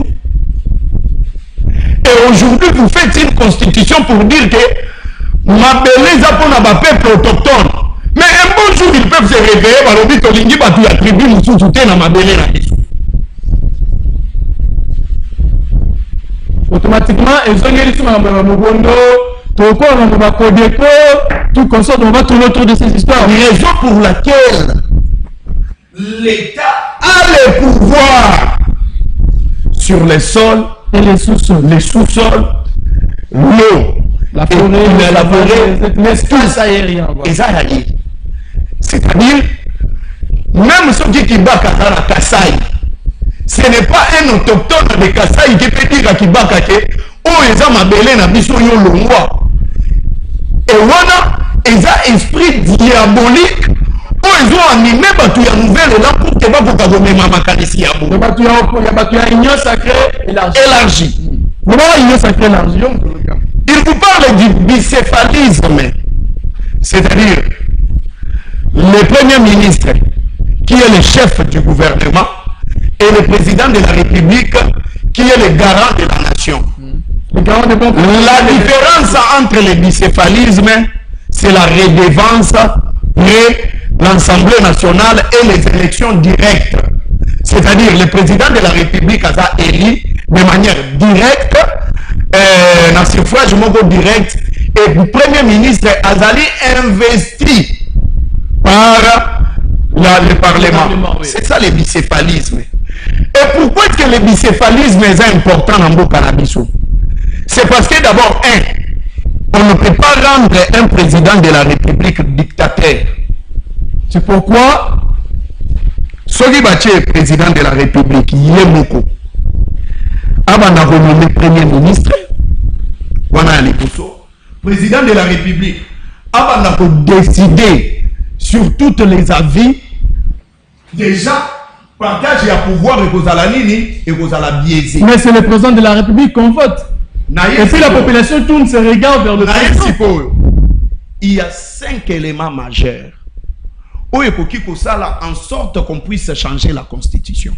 D: Et aujourd'hui, vous faites une constitution pour dire que Mabele Zapona ba peuple autochtone. Mais un bon jour, ils peuvent se réveiller, balobi tolingi batu ya tribu mususu te na Mabele na biso.
B: automatiquement ils ont gagné tout le monde. Tout comme ça, on va tourner autour de ces histoires.
D: Raison pour laquelle l'État a le pouvoir sur les sols
B: et les sous-sols.
D: Les sous-sols, l'eau,
B: la forêt,
D: l'espace aérien. C'est-à-dire, même ceux qui battent à la Kassai, ce n'est pas un autochtone de Kassai qui peut dire qu'il bat oh, ils ont ma belé na biso yo longwa. Et voilà, ils ont esprit diabolique. Oh, ils ont animé batu ya nouvelle là pour que ba ko gomé mama kanisi ya bo.
B: Batu ya union sacrée
D: élargie.
B: Comment union sacrée élargie?
D: Il vous parle du bicéphalisme. C'est-à-dire le premier ministre qui est le chef du gouvernement et le président de la République qui est le garant de la nation. La différence entre le bicéphalisme, c'est la redevance pour l'Assemblée nationale et les élections directes. C'est-à-dire le président de la République a élu de manière directe, dans le suffrage direct, et le premier ministre a investi par le Parlement. C'est ça le bicéphalisme. Et pourquoi est-ce que le bicéphalisme est important dans le Canabiso? C'est parce que d'abord, on ne peut pas rendre un président de la République dictateur. C'est pourquoi Sogi Baché est président de la République, Yemoko. Avant de nommer premier ministre, président de la République, avant de décider sur tous les avis, déjà, partage à pouvoir et aux alanini et aux biaisés.
B: Mais c'est le président de la République qu'on vote. Et puis la population tourne ses regards vers le président.
D: Il y a 5 éléments majeurs. En sorte qu'on puisse changer la constitution.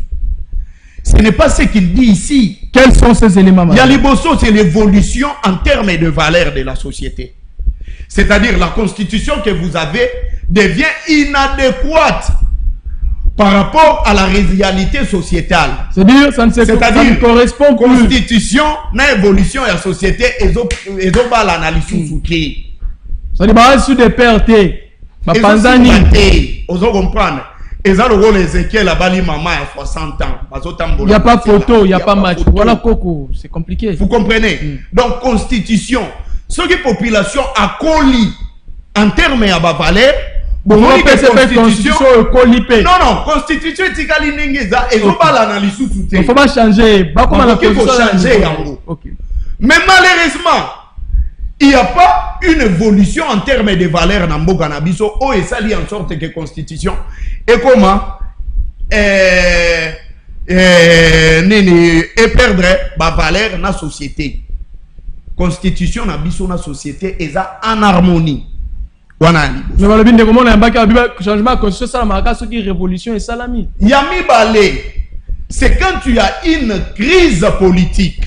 D: Ce n'est pas ce qu'il dit ici.
B: Quels sont ces éléments majeurs?
D: Yaliboso, c'est l'évolution en termes de valeur de la société. C'est-à-dire la constitution que vous avez devient inadéquate par rapport à la réalité sociétale.
B: C'est-à-dire, ça ne correspond plus.
D: Constitution, na évolution de la société, ils ont l'analyse sous-soutenue.
B: C'est-à-dire, sous des pertes,
D: ils ont comprendre. Ils ont le rôle Ézéchiel à Bali Mama à 60 ans.
B: Il n'y a pas photo, il n'y a pas match. Voilà, Coco, c'est compliqué.
D: Vous comprenez? Donc, constitution, ce qui est population a colis en termes de valeur.
B: Bon, constitution
D: non, constitution est et faut pas l'analyse tout.
B: Il faut pas changer.
D: Il faut changer. Mais malheureusement, il n'y a pas une évolution en termes de valeur dans le Canabiso. Et ça dit en sorte que constitution et comment et perdre la valeur dans la société. Constitution dans la société est en harmonie.
B: Mais voilà bien comment on a un changement constitutionnel, ça marque ce qui est révolution et salami.
D: Yami Balé, c'est quand tu as une crise politique.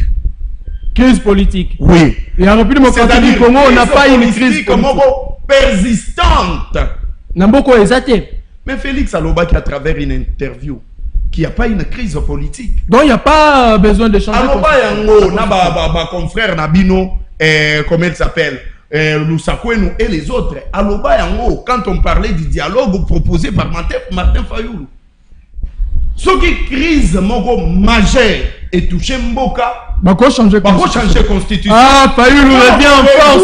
B: Crise politique.
D: Oui.
B: Et en République démocratique du Congo, on n'a pas une crise politique
D: persistante.
B: Namboko exacté.
D: Mais Félix Aloba qui à travers une interview qu'il n'y a pas une crise politique.
B: Donc il n'y a pas besoin de changer.
D: Aloba yango na ba confrère Nabino comment il s'appelle Lusakouenou et les autres. Aloba yango quand on parlait du dialogue proposé par Martin Fayoulou. Ce qui crise majeure et touché Mboka.
B: Bako changer
D: constitution.
B: Ah, Fayoulou revient en force.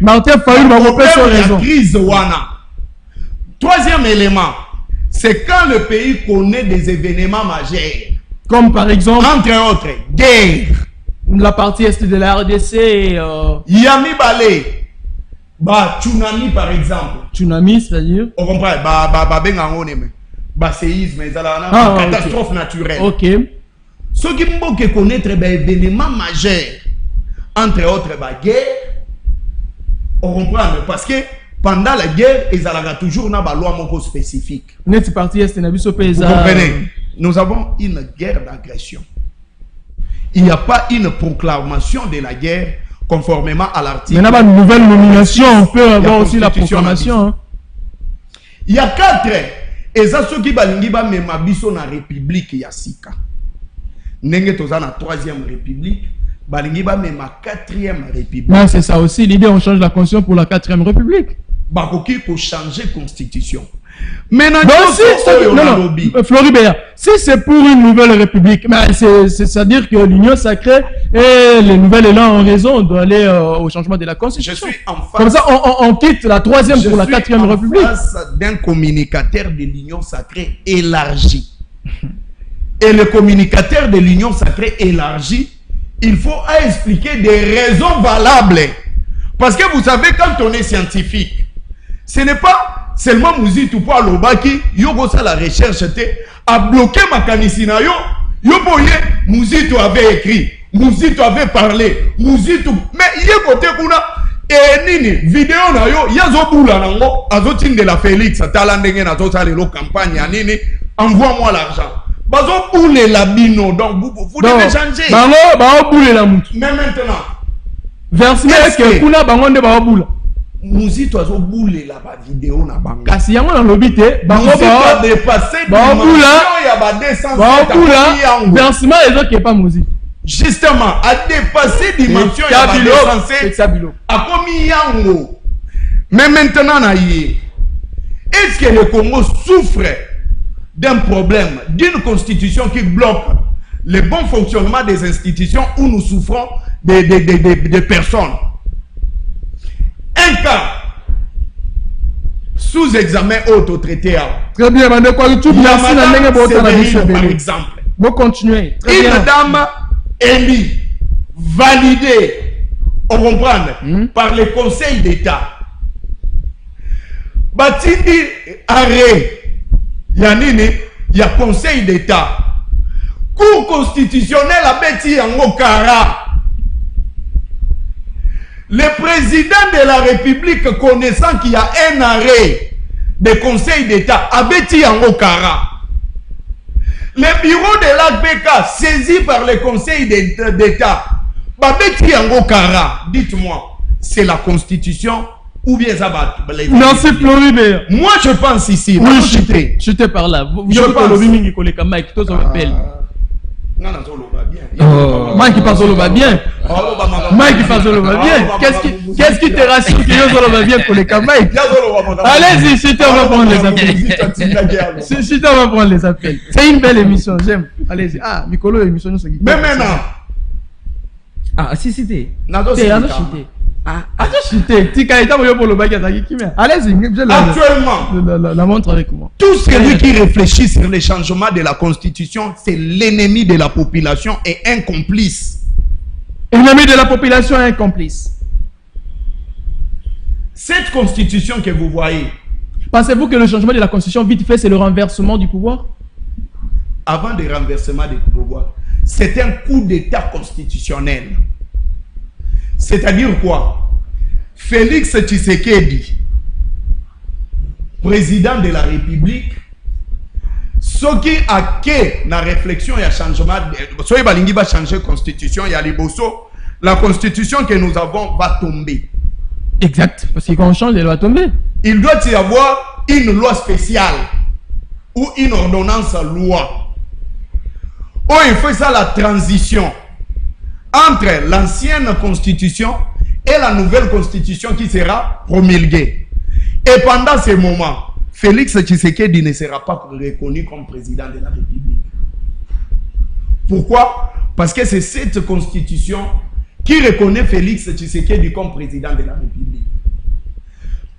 B: Martin Fayoulou va repérer son raison.
D: Crise wana. Troisième élément, c'est quand le pays connaît des événements majeurs.
B: Comme par exemple,
D: entre autres, guerre.
B: La partie est de la RDC.
D: Yami Balé. Tsunami par exemple.
B: Tsunami, c'est-à-dire?
D: On comprend. Séisme, catastrophe naturelle.
B: Ok.
D: Ceux qui peuvent connaître des événements majeurs, entre autres, guerre. On comprend. Parce que pendant la guerre, ils ont toujours une loi spécifique.
B: Vous
D: comprenez? Nous avons une guerre d'agression. Il n'y a pas une proclamation de la guerre conformément à l'article.
B: Mais il y a une nouvelle nomination, on peut avoir aussi la proclamation.
D: Il y a 4. Et ça, ceux qui ont même la République Yassika. Nous avons la 3e République. balingi ba même ma 4e république.
B: Non, c'est ça aussi l'idée, on change la constitution pour la 4e république.
D: Bakoki pour changer constitution. Maintenant,
B: Floribert, si c'est pour une nouvelle république, c'est-à-dire que l'Union sacrée et les nouvelles élans ont raison d'aller au changement de la constitution.
D: Je suis en face.
B: Comme ça, on quitte la 3e pour la 4e république.
D: Je suis en face d'un communicateur de l'Union sacrée élargie. Et le communicateur de l'Union sacrée élargie, il faut expliquer des raisons valables. Parce que vous savez, quand on est scientifique, ce n'est pas seulement Mouzitou pour l'Obaki, Yogo ça la recherche a bloqué ma canisina yo boye, Mouzitou avait écrit, Mouzitou avait parlé, Mouzitou, mais yé côté kuna, et nini, vidéo na yo, yazo boula nango, azotine de la Félix, talandenge na zo sale lo campagne, nini, envoie-moi l'argent. Bazo boule la bino, donc vous devez changer.
B: Bango boule la moutou.
D: Mais maintenant,
B: versement est-ce que kuna bango de bango boule?
D: Mouzitou azo boule la ba vidéo na bango.
B: Kasi yango na lobité, bango
D: ba dépasser dimension ya ba 200.
B: Versement les autres qui est pas Mouzitou.
D: Justement, a dépassé dimension ya ba 200. A commis yango. Mais maintenant na yé. Est-ce que le Congo souffre d'un problème, d'une constitution qui bloque le bon fonctionnement des institutions où nous souffrons des personnes? Un cas sous examen auto-traité.
B: Très bien, madame, par
D: exemple.
B: Vous continuez.
D: Une dame élue, validée, on comprend, par le Conseil d'État. Batindi arrêt, Yanini, il y a Conseil d'État. Cour constitutionnelle a bêti en Okara. Le président de la République, connaissant qu'il y a un arrêt de Conseil d'État, a bêti en Okara. Le bureau de l'APK, saisi par le Conseil d'État, a bêti en Okara. Dites-moi, c'est la Constitution ou bien ça va?
B: Non, c'est Floribert.
D: Moi, je pense ici.
B: Oui, chuté par là. Je pense. Non, non, Zolo va bien. Mike Pazolo va bien. Mike Pazolo va bien. Qu'est-ce qui te rassure que Zolo va bien pour les Mike? Allez-y, Chité, on va prendre les appels. Chité, on va prendre les appels. C'est une belle émission, j'aime. Allez-y. Ah, Mikolo, émission, nous sommes.
D: Mais maintenant.
C: Ah, si, c'était.
B: Allez-y,
D: actuellement,
B: la montre avec moi.
D: Tout celui qui réfléchit sur les changements de la Constitution, c'est l'ennemi de la population et un complice.
B: Ennemi de la population et un complice.
D: Cette Constitution que vous voyez.
B: Pensez-vous que le changement de la Constitution, vite fait, c'est le renversement du pouvoir?
D: Avant le renversement du pouvoir, c'est un coup d'État constitutionnel. C'est-à-dire quoi? Félix Tshisekedi, président de la République, ce qui a que la réflexion et le changement, ce qui va changer la constitution, il y a les bossos, la constitution que nous avons va tomber.
B: Exact, parce que quand on change, elle va tomber.
D: Il doit y avoir une loi spéciale ou une ordonnance loi. Oh, il fait ça la transition entre l'ancienne constitution et la nouvelle constitution qui sera promulguée. Et pendant ce moment, Félix Tshisekedi ne sera pas reconnu comme président de la République. Pourquoi? Parce que c'est cette constitution qui reconnaît Félix Tshisekedi comme président de la République.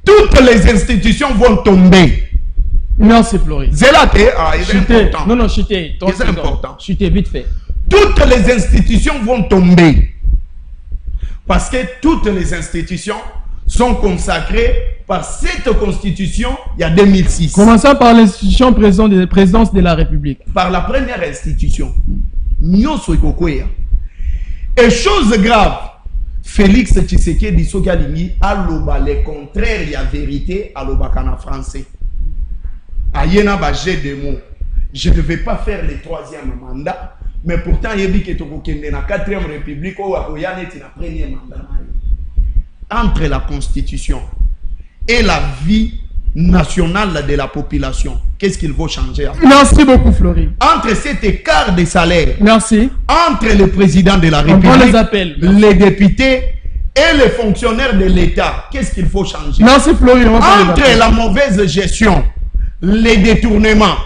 D: Toutes les institutions vont tomber.
B: Non, c'est Floride.
D: C'est là que c'est important.
B: Non, chuté.
D: C'est important.
B: Chuté, vite fait.
D: Toutes les institutions vont tomber. Parce que toutes les institutions sont consacrées par cette constitution il y a 2006.
B: Commençons par l'institution présidence de la République.
D: Par la première institution. Et chose grave, Félix Tshisekedi Sogalini a le contraire, il y a vérité à l'Obakana français. Ayena Bagé de mots. Je ne vais pas faire le 3e mandat. Mais pourtant, il y a dit que tu as la 4e République ou la 1er mandat. Entre la Constitution et la vie national de la population. Qu'est-ce qu'il faut changer?
B: Merci beaucoup, Florie.
D: Entre cet écart de salaire,
B: merci,
D: entre le président de la République,
B: les appels,
D: les députés et les fonctionnaires de l'État, qu'est-ce qu'il faut changer?
B: Merci, Florie.
D: Entre la mauvaise gestion, les détournements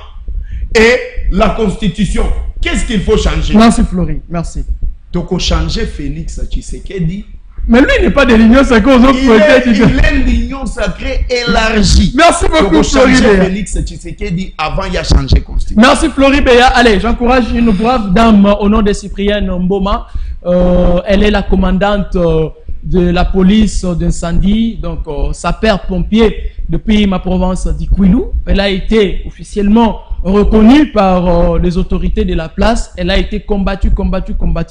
D: et la Constitution, qu'est-ce qu'il faut changer?
B: Merci, Florie. Merci.
D: Donc, on changer Félix Tshisekedi.
B: Mais lui, il n'est pas de l'Union sacrée.
D: Il est l'Union sacrée élargie.
B: Merci beaucoup,
D: Florie. Félix Tshisekedi avant il a changé Constitution.
B: Merci, Florie Béa. Allez, j'encourage une brave dame au nom de Cyprienne Mboma. Elle est la commandante de la police d'incendie, donc sapeur-pompier depuis ma province d'Ikwilu. Elle a été officiellement reconnue par les autorités de la place. Elle a été combattue,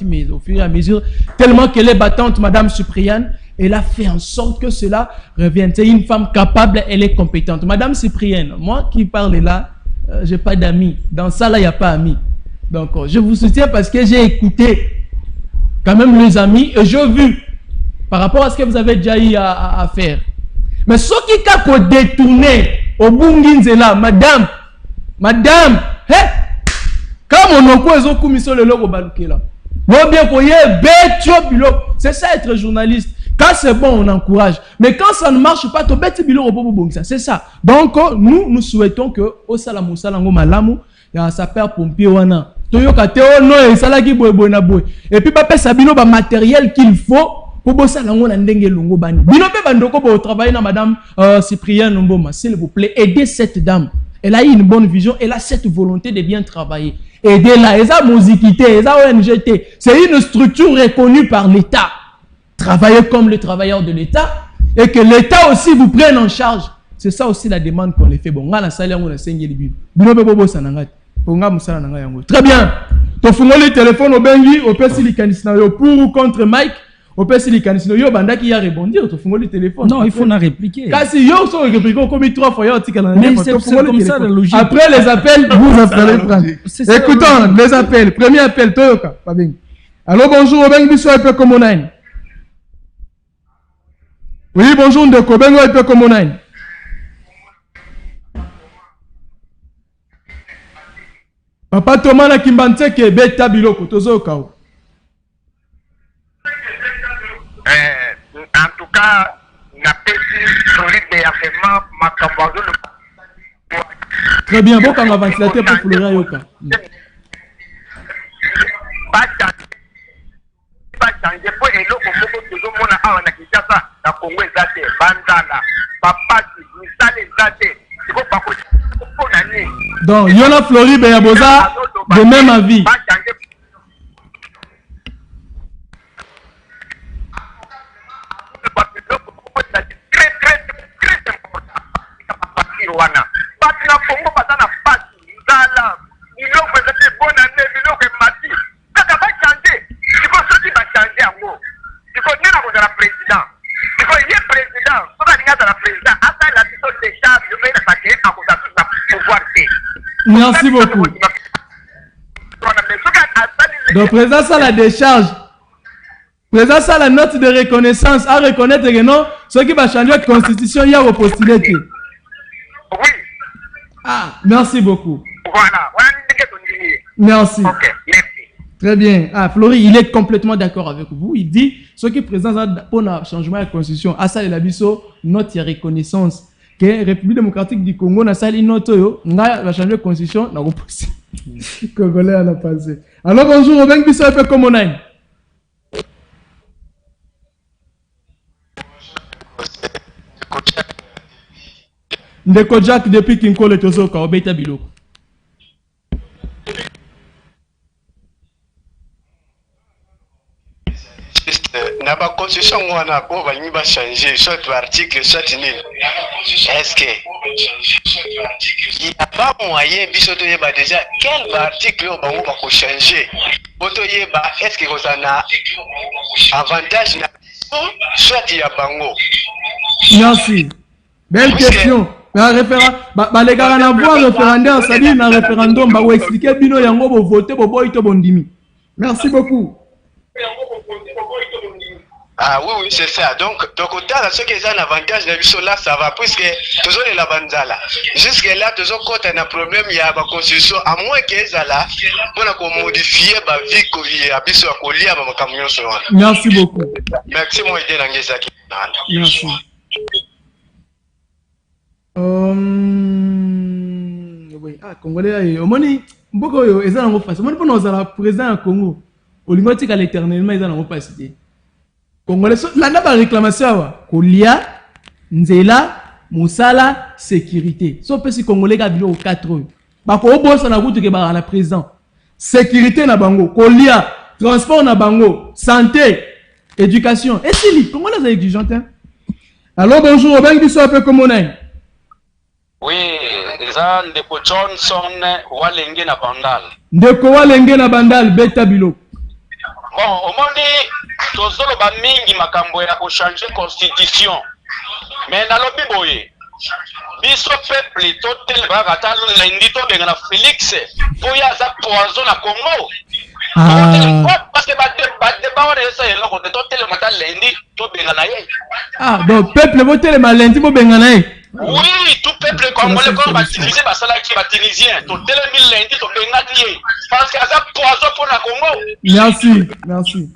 B: mais au fur et à mesure, tellement qu'elle est battante, Madame Cyprienne, elle a fait en sorte que cela revienne. C'est une femme capable, elle est compétente. Madame Cyprienne, moi qui parle là, j'ai pas d'amis. Dans ça là, il n'y a pas d'amis. Donc, je vous soutiens parce que j'ai écouté quand même les amis et j'ai vu par rapport à ce que vous avez déjà eu à faire. Mais ce qui a détourné au Bunginzela, madame, comme on a un commission le logo balukela. C'est ça être journaliste. Quand c'est bon, on encourage. Mais quand ça ne marche pas, c'est ça. Donc, nous souhaitons que au Salamou Salango Malamu, il y a un sapeur-pompier wana. Et puis, papa Sabino, le matériel qu'il faut pour bosser la ndenge longo bani. Bino pe bandoko bo travailler na madame Cyprienne Mboma, s'il vous plaît, aidez cette dame. Elle a eu une bonne vision, elle a cette volonté de bien travailler. Aidez-la, elle a Mozikité, elle a ONGT. C'est une structure reconnue par l'État. Travaillez comme les travailleurs de l'État et que l'État aussi vous prenne en charge. C'est ça aussi la demande qu'on les fait. Bon, ngala salaire on a saigné les billes. Bino pe bobo sanangat. Ponga musala nanga yango. Très bien. To fungoli téléphone au bengi, au pesi kanisna yo pour ou contre Mike. Au pesi kanisna yo banda qui a répondu, to fungoli téléphone.
C: Non, il faut en répliquer.
B: Kasi yo so répliquer comme 3 fois yo tika na.
C: Mais c'est comme ça la logique.
B: Après les appels, vous appelez prendre. Écoutons les appels. Premier appel Toyoka, pas bien. Allô, bonjour, Obeng biso un peu comme on a. Oui, bonjour Ndeko, Bengo un peu comme on a. Papa Thomas na Kimbantseke beta biloko tozo kao.
E: En tout cas, na pesi solide réellement makambo le.
B: Très bien, bon quand on va ventilateur pour Flora Yoka.
E: Pas changer pour eloko moko tozo mona awa na Kinshasa na Congo ezate bandana papa misale ezate.
B: Donc, Yona Flori Beyaboza, de même avis. Merci beaucoup. Donc, président, ça la décharge. Président, ça la note de reconnaissance à reconnaître que non, ce qui va changer la constitution, il y a repostulé.
E: Oui.
B: Ah, merci beaucoup.
E: Voilà.
B: Merci.
E: Ok, merci.
B: Très bien. Ah, Flori, il est complètement d'accord avec vous. Il dit, ce qui est président pour le changement de la constitution, à ça, il a dit note de reconnaissance. Que la République démocratique du Congo n'a pas une note, va changer la constitution, n'a pas possible. Congolais à la passé. Alors bonjour, Robin Bissau, un peu comme on a. Ndeko Jack depuis Kinkole Tozoka, Obeta Biloko.
F: Na ba constitution wana ko ba nyiba changer soit article soit nil. Est-ce que il y a pas moyen biso to yeba déjà quel article on va ko changer. Boto yeba est-ce que ça na avantage na soit il y a bango.
B: Merci. Belle question. Na référendum ba les gars na voir référendum ça dit na référendum ba ou expliquer bino yango bo voter bo boy to bondimi. Merci beaucoup.
F: Ah oui, c'est ça. Donc autant à ceux qui ont un avantage, là, ça va, puisque toujours les labanzala. Jusque-là, toujours quand on a un problème, il y a une constitution, à moins qu'ils soient là, pour modifier la vie qu'il y a à coller à ma camion.
B: Merci beaucoup.
F: Merci, moi, je
B: merci. Oui, Congolais, au moins, beaucoup de gens ont fait ça. Moi, pour nous, président du Congo, au limite, il y a l'éternellement, ils ont fait Congolais, là, on a une réclamation. Kolia, Nzela, Moussala, sécurité. Si on peut si Congolais a vu au 4 ans. Parce qu'on bosse na route que la président. Sécurité na bango, Kolia, transport na bango, santé, éducation. Et c'est lui, Congolais sont exigeants. Alors bonjour, ben qui soit un peu comme on est.
G: Oui, ça Ndeko Johnson Walenge na Bandal.
B: Ndeko Walenge na Bandal, beta bilo.
G: Bon, au monde tozolo ba mingi makambo ya ko changer constitution. Mais na lobi boye. Biso peuple totel ba kata lundi to benga na Félix pour ya za poison na Congo. Parce que ba débat on essa yelo ko totel mata lundi to benga na ye.
B: Ah, donc peuple voter le lundi to benga na ye.
G: Oui, tout peuple congolais comme baptisé basala qui va tunisien totel lundi to benga ye. Parce que ça poison pour na Congo.
B: Merci, merci.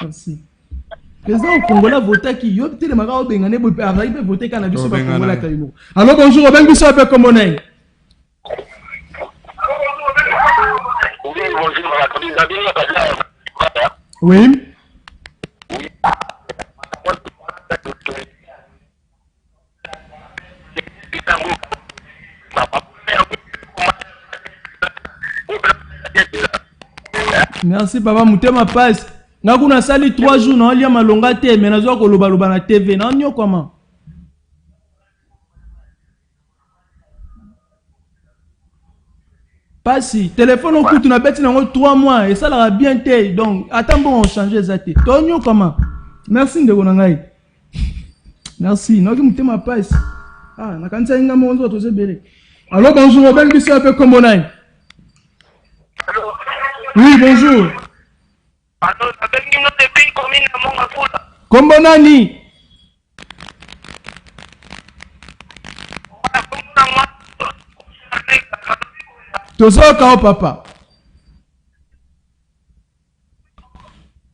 B: Merci. Président Congolais voté qui yo télé maka o bengane bo arrive voter kana biso ba Congolais kaimo. Alors bonjour, ben biso un peu comme on est. Oui. Merci papa Mutema passe. Na kuna sali 3 jours na lia malonga te mais nazo ko loba loba na TV na nyo comment. Passi, téléphone au coûte na bête na 3 mois et ça la bien té donc attends bon on changer ça té. Tonyo comment. Merci ndeko na ngai. Merci. Na ki Mutema passe. Ah, na kanisa inga monzo to sebele. Alors bonjour, ben biso un peu comme on est. Oui, bonjour. Kombo nani? Tozoka o papa.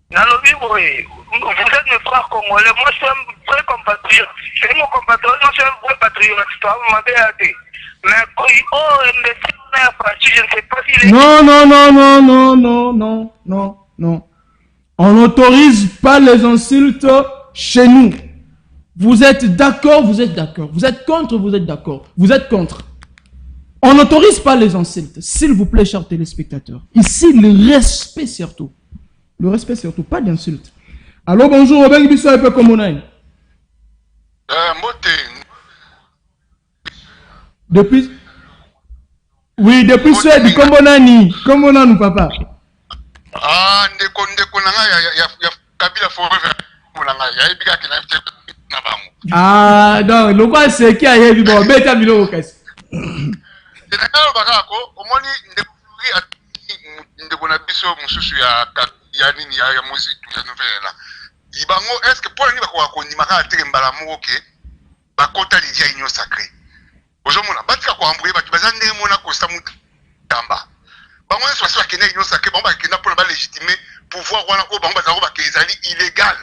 E: Vous êtes mes frères congolais, moi je suis un vrai compatriote. C'est mon compatriote, moi je suis un vrai patriote. Vous m'avez aidé. Mais je ne sais pas s'il est...
B: Non. On n'autorise pas les insultes chez nous. Vous êtes d'accord, vous êtes d'accord. Vous êtes contre, vous êtes d'accord. Vous êtes contre. On n'autorise pas les insultes. S'il vous plaît, chers téléspectateurs. Ici, le respect surtout. Le respect surtout, pas d'insultes. Allô, bonjour, Robin Bisso, un peu comme on est. Depuis... Oui, depuis Suède, comme on a ni. Comme on a nous, papa.
A: Ah, ndeko nanga ya Kabila forever. Ya ibiga kina na bango.
B: Ah, non, le quoi c'est qui a eu bon, beta bilo okasi.
A: Ndeko bakako, omoni ndeko na biso mususu ya nini ya musique ya nouvelle. Ibango est-ce que pour ni bakwa ko ndimaka atembala moke bakota lidia inyo sacré. Ozomona batika ko ambouye batu bazande mona ko samu tamba. Bango so so kene inyo sacré bango bakena pour ba légitimer pouvoir wana o bango bazako bakezali illégal.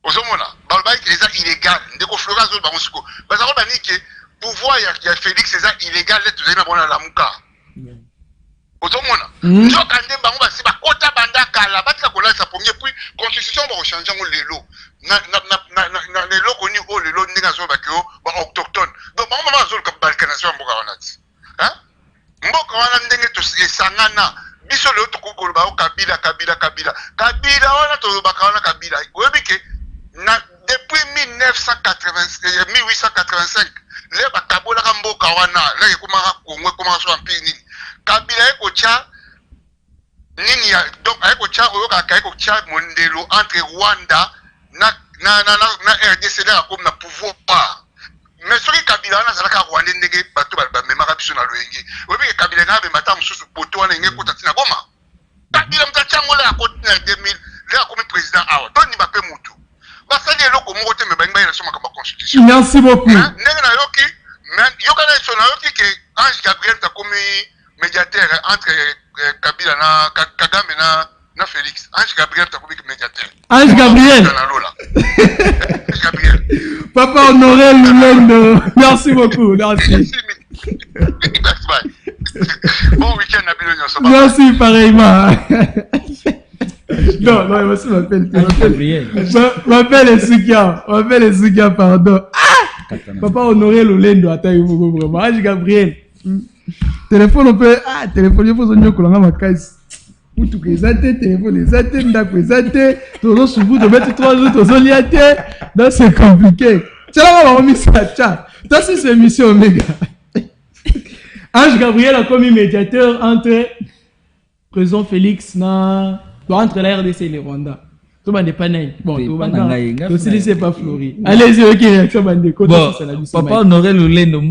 A: Ozomona balba eza illégal ndeko Florence zo bango siko bazako banike pouvoir ya Félix eza illégal let tozali na bona la muka. Ozomona njoka nde bango basi bakota banda kala batika ko lasa premier puis constitution ba changer ngo lelo na lelo koni o lelo ndinga zo bakio ba autochtone donc bango mama zo ka balkanisation mboka wana ti hein mboka wana ndenge to esangana biso lelo to kokolo ba kabila wana to ba wana kabila oyebike na depuis 1885 le ba kabola ka mboka wana le kuma Kongo kuma so ampini kabila eko cha nini ya donc eko cha oyoka ka eko cha mondelo entre Rwanda na RDC là comme na pouvoir pas mais soki kabila wana zalaka Rwanda ndenge bato ba memaka biso na loyenge oyebike kabila na be mata mususu poto wana ngeke kota tina boma kabila mtachango la ko 2000 le akomi président awa
B: Merci beaucoup.
A: Mais Ange Gabriel t'a commis médiateur entre Kabila Kagame na Félix. Ange Gabriel t'a commis médiateur.
B: Ange Gabriel.
A: Ange Gabriel.
B: Papa Honoré Lulendo. Merci beaucoup. Merci.
A: Bon week-end, Nabil.
B: Merci pareillement. Non, merci, m'appelle Esukia, pardon. Ah! Papa Honoré Lulendo, attends, vraiment. Ange Gabriel. Téléphone, on peut. Ah, téléphone, il faut sonner qu'on a ma case. Ou tout que ça, téléphone, ça, ndako, ça, tout ce bout de mettre 3 jours, tout ça, donc c'est compliqué. C'est là qu'on va remettre ça, tcha. Ça, c'est cette émission Omega. Ange Gabriel a commis médiateur entre président Félix entre la RDC et le Rwanda. Tout le monde n'est pas né. Bon, tout le monde c'est pas fleuri. Allez-y, ok, réaction bande.
C: Bon, Papa Honoré Lulendo,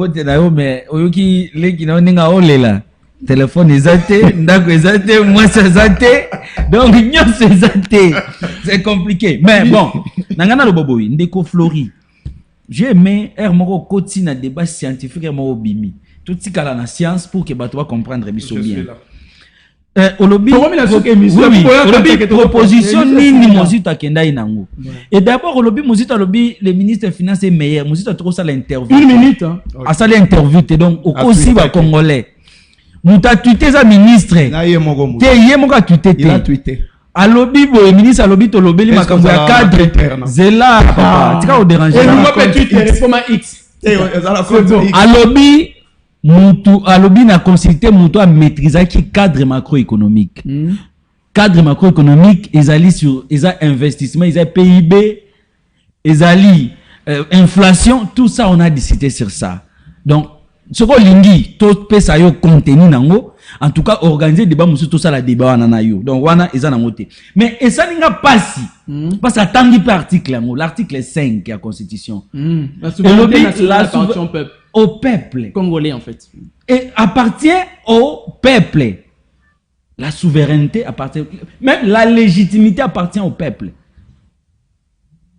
C: mais oyoki leki na ninga olela. Téléphone ezate, ndako ezate, moi c'est ezate. Donc nyon c'est ezate. C'est compliqué. Mais bon, nangana lo boboyi, ndeko flori. J'ai aimé moko koti na débat scientifique moko bimi. Tout ce kala na science pour que bato va comprendre biso bien. Olobi proposition nini mozito akenda inango. Et d'abord olobi mozito olobi le ministre des Finances est meilleur. Mozito trop ça l'interview.
B: 1 minute hein.
C: A ça l'interview donc au aussi va congolais. Muta tweeté za ministre.
D: Na yemoko muta.
C: Te yemoko tweeté.
D: Il a tweeté.
C: Alobi bo ministre alobi to lobeli makambo ya cadre. Zela papa, tika o déranger.
B: Et nous peut Twitter format X.
C: Alobi Moutou, alobi na consulté Moutou à maîtriser qui cadre macroéconomique. Cadre macroéconomique, ils allient sur, ils ont investissement, ils ont PIB, ils allient inflation, tout ça on a discuté sur ça. Donc, ce qu'on lingi, tout peut ça yo contenu nango. En tout cas, organiser débat monsieur tout ça la débat wana yo. Donc wana ils en moté. Mais et ça n'inga pas si. Parce que tangi par article l'article 5 de la Constitution.
B: La souveraineté nationale appartient au peuple.
C: Au peuple
B: congolais en fait.
C: Et appartient au peuple. La souveraineté appartient, même la légitimité appartient au peuple.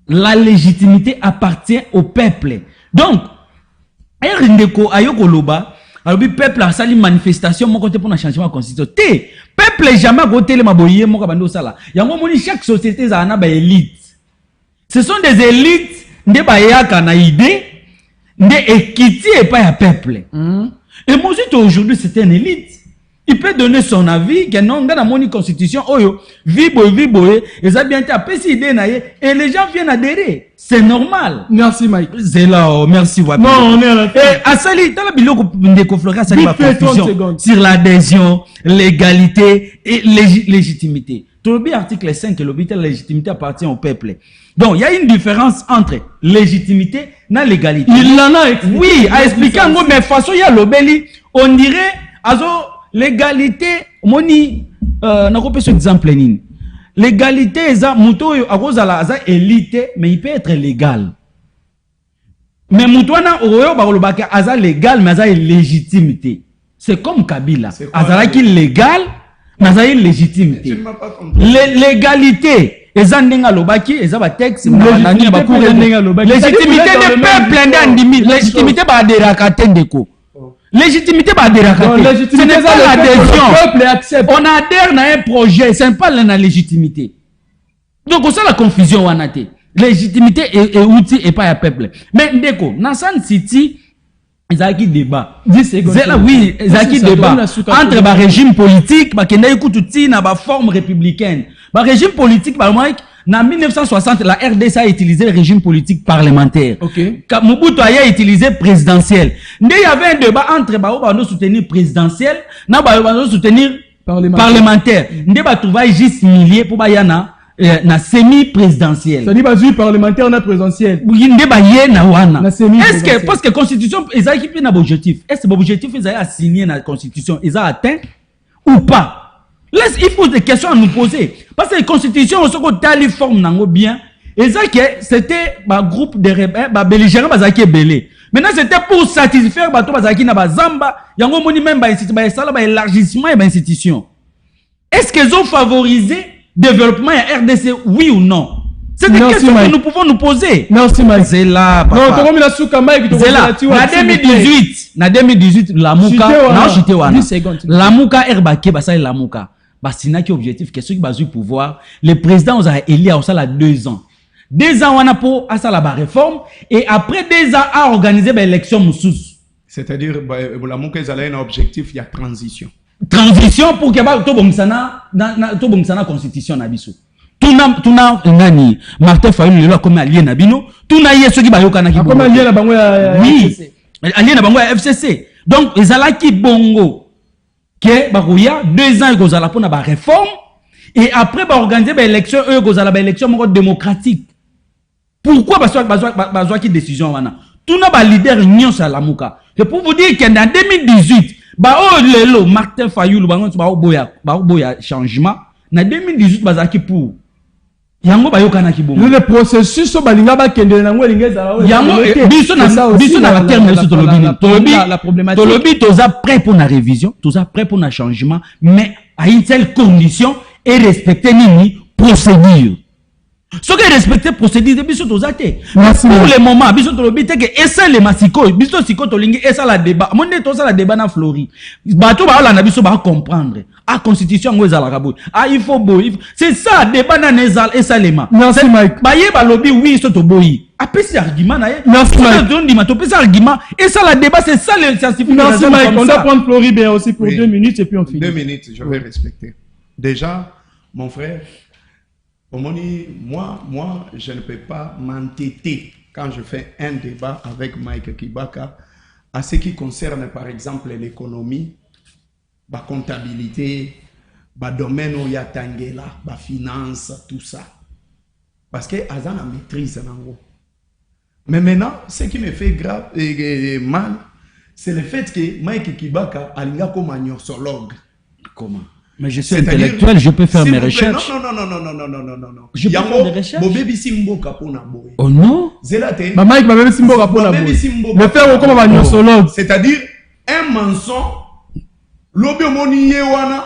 C: La légitimité appartient au peuple. Donc, Erindeko ayoko loba, alors peuple a sali manifestation mon côté pour un changement de constitution. Té, peuple jamais côté le maboyé mon kabando sala. Yango moni chaque société za na ba élite. Ce sont des élites nde ba yaka na idée, nde équité et pas un peuple. Et moi aujourd'hui c'est une élite. Il peut donner son avis, que non, dans la moni constitution, oyo, vibo, et ça bien été apprécié idée naie, et les gens viennent adhérer. C'est normal.
B: Merci Mike.
C: C'est là, merci Wapi.
B: Non, on est à la fin.
C: Et à Sali, dans la biloko de conflora, ça va confusion sur l'adhésion, l'égalité et légitimité. Tout le article 5, la légitimité appartient au peuple. Donc, il y a une différence entre légitimité et l'égalité.
B: Il en a expliqué.
C: Oui, à expliquer en gros, mais façon, il y a l'obéli, on dirait, l'égalité, moni, n'a pas ce exemple. L'égalité, c'est élite, mais il peut être légal. Mais Moutouana, c'est légal, mais c'est légitimité. C'est comme Kabila. C'est légal, mais c'est légitimité. L'égalité, légitimité de peuple, légitimité de légitimité bah ce n'est pas l'adhésion. On adhère à un projet, ce n'est pas la légitimité. Donc on sait la confusion on a été. Légitimité et outil et pas un peuple. Mais ndeko, Nassan City, ils ont qui débat. 10 secondes. Oui, ils ont qui débat entre le régime politique, bah qui n'a écouté na ba forme républicaine. Bah régime politique bah moi en 1960, la RDC a utilisé le régime politique parlementaire. Mobutu a utilisé présidentiel. Il y avait un débat entre Baoba soutenir présidentiel, na Baoba soutenir parlementaire. Il y a juste milliers pour Bayana na semi-présidentiel.
B: Ça dit pas parlementaire na présidentiel.
C: Oui, il y a na wana. Est-ce que parce que constitution ils ont équipé na objectif. Est-ce que l'objectif ils ont signé na constitution, ils ont atteint ou pas? Il faut des questions à nous poser. Parce que la constitution, on se retrouve forme bien. Et ça, c'était un groupe de rebelles, belligérants, qui est belé. Maintenant, c'était pour satisfaire les Zamba. Il y a un élargissement et institution. Est-ce qu'ils ont favorisé le développement de RDC, oui ou non? Ce C'est des questions que nous pouvons nous poser.
B: Merci, Mike.
C: C'est là, papa.
B: Non, tu as souka Mike.
C: C'est là. Na 2018, Lamuka. Non, j'étais wana. Lamuka Erbake, basali Lamuka. Basina qui objectif, qu'est-ce qui basu pouvoir. Le président nous a élu à ça 2 ans. 2 ans, on a pour à ça la réforme. Et après 2 ans, à organiser l'élection moussous.
D: C'est-à-dire, Lamuka, ils allaient un objectif, il y a transition.
C: Transition pour que tout bon sana constitution nabiso. Tuna nani Martin Fayulu lelo comme allié nabino. Tuna yeso ki bayoka na ki.
B: Comme allié na bango ya
C: FCC. Allié na bango ya FCC. Donc ezala ki bongo que barouya 2 ans kozala pour na ba réforme et après ba organiser ba élection eux kozala ba élection moko démocratique. Pourquoi bazwa ki décision wana? Tuna ba leader nyonso ya Lamuka. C'est pour vous dire que en 2018 lelo Martin Fayulu boya changement na 2018 bazaki pour yango bayokana ki bongo
B: le processus so balinga ba kende na ngwe lingeza
C: yango biso na terme so tolobi toza prêt pour la révision toza prêt pour le changement mais à une telle condition et respecter nini procédure. Ce qui est respecté procédure biso tozate pour le moment biso tolobi te que essa le masiko biso siko tolingi essa la débat monde toza la débat na Flori bato ba na biso ba comprendre a constitution ngo ezala kabo il faut boy c'est ça débat na nezal essa lema
B: merci Mike
C: baye ba lobby oui so to boy apesi argument na ye
B: merci Mike
C: on dit ma to pesi argument et ça la débat c'est ça le scientifique
B: merci Mike on doit prendre Flori bien aussi pour 2 minutes et puis on finit
D: 2 minutes je vais respecter déjà mon frère. Moi, je ne peux pas m'entêter quand je fais un débat avec Mike Kibaka à ce qui concerne par exemple l'économie, la comptabilité, le domaine où il y a Tangela, la finance, tout ça. Parce que Azan a maîtrise. Mais maintenant, ce qui me fait grave et mal, c'est le fait que Mike Kibaka a un comme un neurologue.
C: Comment? Mais je suis intellectuel, je peux faire mes recherches.
D: Non.
C: Je peux faire des recherches.
D: Oh
C: non?
B: Mike, le faire comme un neurologue.
D: C'est-à-dire, un mensonge, l'obémoni yewana,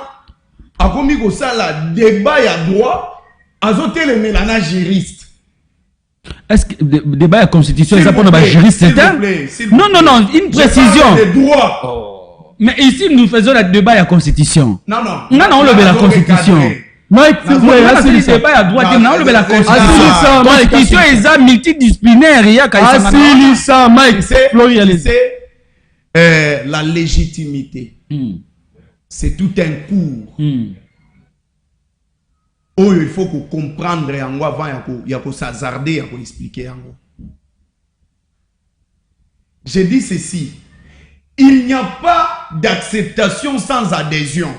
D: a commis que ça, la débat à droit, a zoté le mélana juriste.
C: Est-ce que le débat à la constitution, ça pour un juriste, c'est un? Non, une précision.
D: Les droits.
C: Mais ici, nous faisons le débat à la Constitution.
D: Non,
C: on levé la Constitution.
B: Mike,
C: c'est le débat à droite, on levé la Constitution. La Constitution est multidisciplinaire. Il y a
B: Mike,
D: c'est la légitimité. C'est tout un cours. Oh, il faut qu'on comprenne avant, il y a s'hasarder, il y a expliquer. J'ai dit ceci. Il n'y a pas d'acceptation sans adhésion.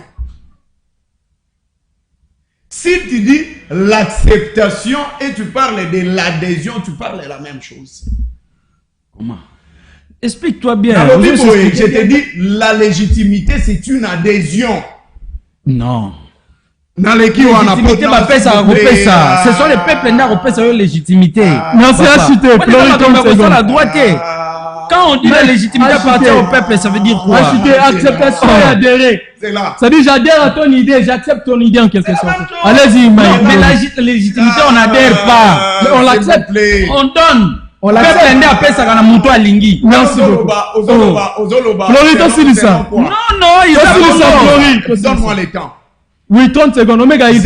D: Si tu dis l'acceptation et tu parles de l'adhésion, tu parles de la même chose.
C: Comment? Explique-toi bien.
D: Je te dis, la légitimité, c'est une adhésion.
C: Non.
D: Dans l'équipe, on a
C: pas ça. Ce sont les peuples qui ont fait la légitimité.
B: Non, c'est acheté.
C: La droite. Quand on dit la légitimité appartient au peuple, ça veut dire quoi?
B: Acceptation et adhérer.
D: C'est là.
B: Ça dit j'adhère à ton idée, j'accepte ton idée en quelque sorte. Allez-y, Mike.
C: Mais la légitimité, on n'adhère pas.
B: Mais on l'accepte.
C: On donne. On l'accepte.
B: Merci beaucoup. Florito, c'est ça.
C: Non, il
D: a donne-moi le temps.
B: Oui, 30 secondes. Omega, il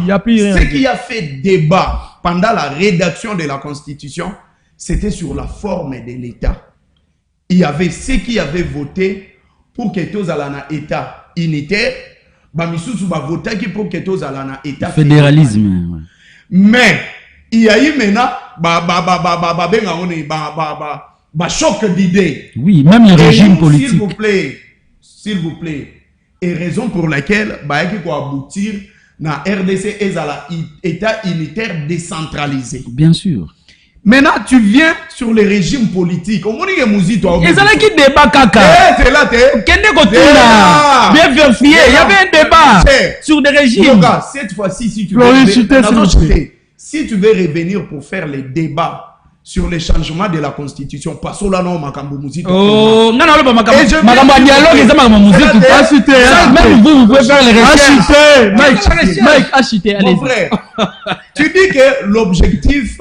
B: n'y a plus rien.
D: Ce qui a fait débat pendant la rédaction de la Constitution, c'était sur la forme de l'État. Il y avait ceux qui avaient voté pour que tous allaient dans État unitaire, Bamisusu va voter pour que tous allaient dans État
C: fédéralisme.
D: Mais il y a eu maintenant choc d'idées.
C: Oui, même le régime politique.
D: S'il vous plaît, et raison pour laquelle il faut aboutir dans RDC et à l'État unitaire décentralisé.
C: Bien sûr.
D: Maintenant, tu viens sur les régimes politiques. On dit que toi.
C: Et ça là qui débat caca.
D: C'est là,
C: bien vérifié. Il y avait un débat sur des régimes.
D: Cette fois-ci, si tu veux revenir pour faire les débats sur les changements de la Constitution, passons là non makambo musique.
C: Oh, non, makambo dialogue, même vous pouvez faire les recherches.
B: Mike, acheter, allez.
D: Mon frère, Tu dis que l'objectif,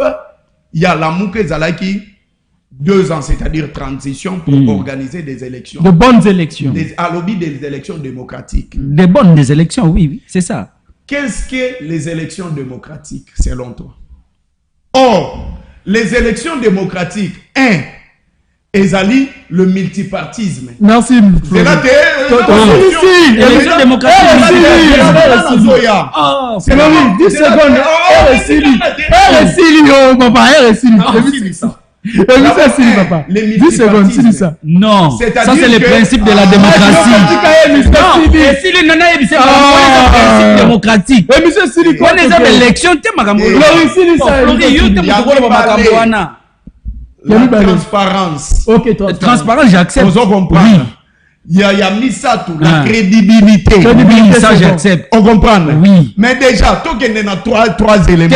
D: il y a l'amour que Zalaki, 2 ans, c'est-à-dire transition pour organiser des élections.
C: De bonnes élections.
D: À lobby des élections démocratiques.
C: Des bonnes élections, oui, c'est ça.
D: Qu'est-ce que les élections démocratiques, selon toi? Or, les élections démocratiques, ezali le multipartisme.
C: Merci.
D: C'est là
C: élection démocratique. C'est là 10 secondes. Papa. 10 secondes, c'est ça. Non, ça c'est le principe de la démocratie. Non, démocratique. On est élection,
D: la transparence.
C: Ok, transparence, j'accepte.
D: Oui. Il y a mis ça tout, la crédibilité.
C: Ça, j'accepte.
D: On comprend.
C: Oui.
D: Mais déjà, tout qu'il y a 3 éléments.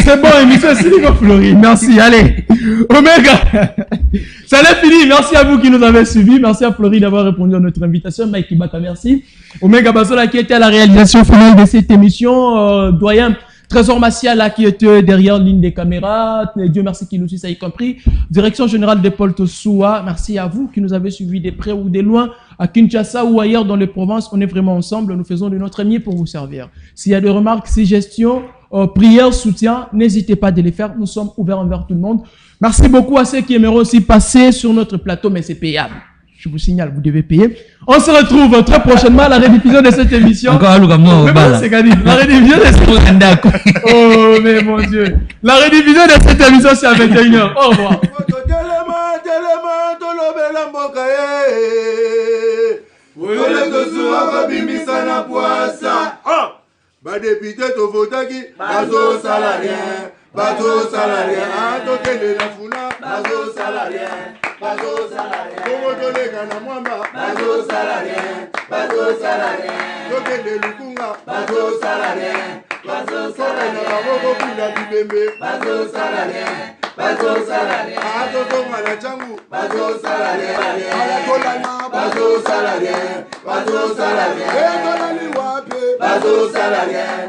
C: C'est bon, émission Silico Fleury. Merci, allez. Omega. Ça l'est fini. Merci à vous qui nous avez suivis. Merci à Fleury d'avoir répondu à notre invitation. Mike Ibaka, merci. Omega Basola qui était à la réalisation finale de cette émission. Doyen Trésor Massiala qui était derrière ligne des caméras. Dieu merci qui nous suit, ça y compris. Direction générale de Paul Tosoua. Merci à vous qui nous avez suivis de près ou de loin. À Kinshasa ou ailleurs dans les provinces, on est vraiment ensemble. Nous faisons de notre mieux pour vous servir. S'il y a des remarques, suggestions, prières, soutien, n'hésitez pas de les faire. Nous sommes ouverts envers tout le monde. Merci beaucoup à ceux qui aimeront aussi passer sur notre plateau, mais c'est payable. Je vous signale, vous devez payer. On se retrouve très prochainement à la rediffusion de cette émission. Encore c'est gagné. La rediffusion de cette oh, mais mon Dieu. La rediffusion de cette émission, c'est à 21h. Au revoir.
A: Député to votaki bazo salarien tokende na funa bazo salarien kongo tolega na mwamba bazo salarien tokende lukunga bazo salarien tokende na moko pila bibembe bazo salarien atotonga na changu bazo salarien alakolana bazo salarien etolani wape bazo salarien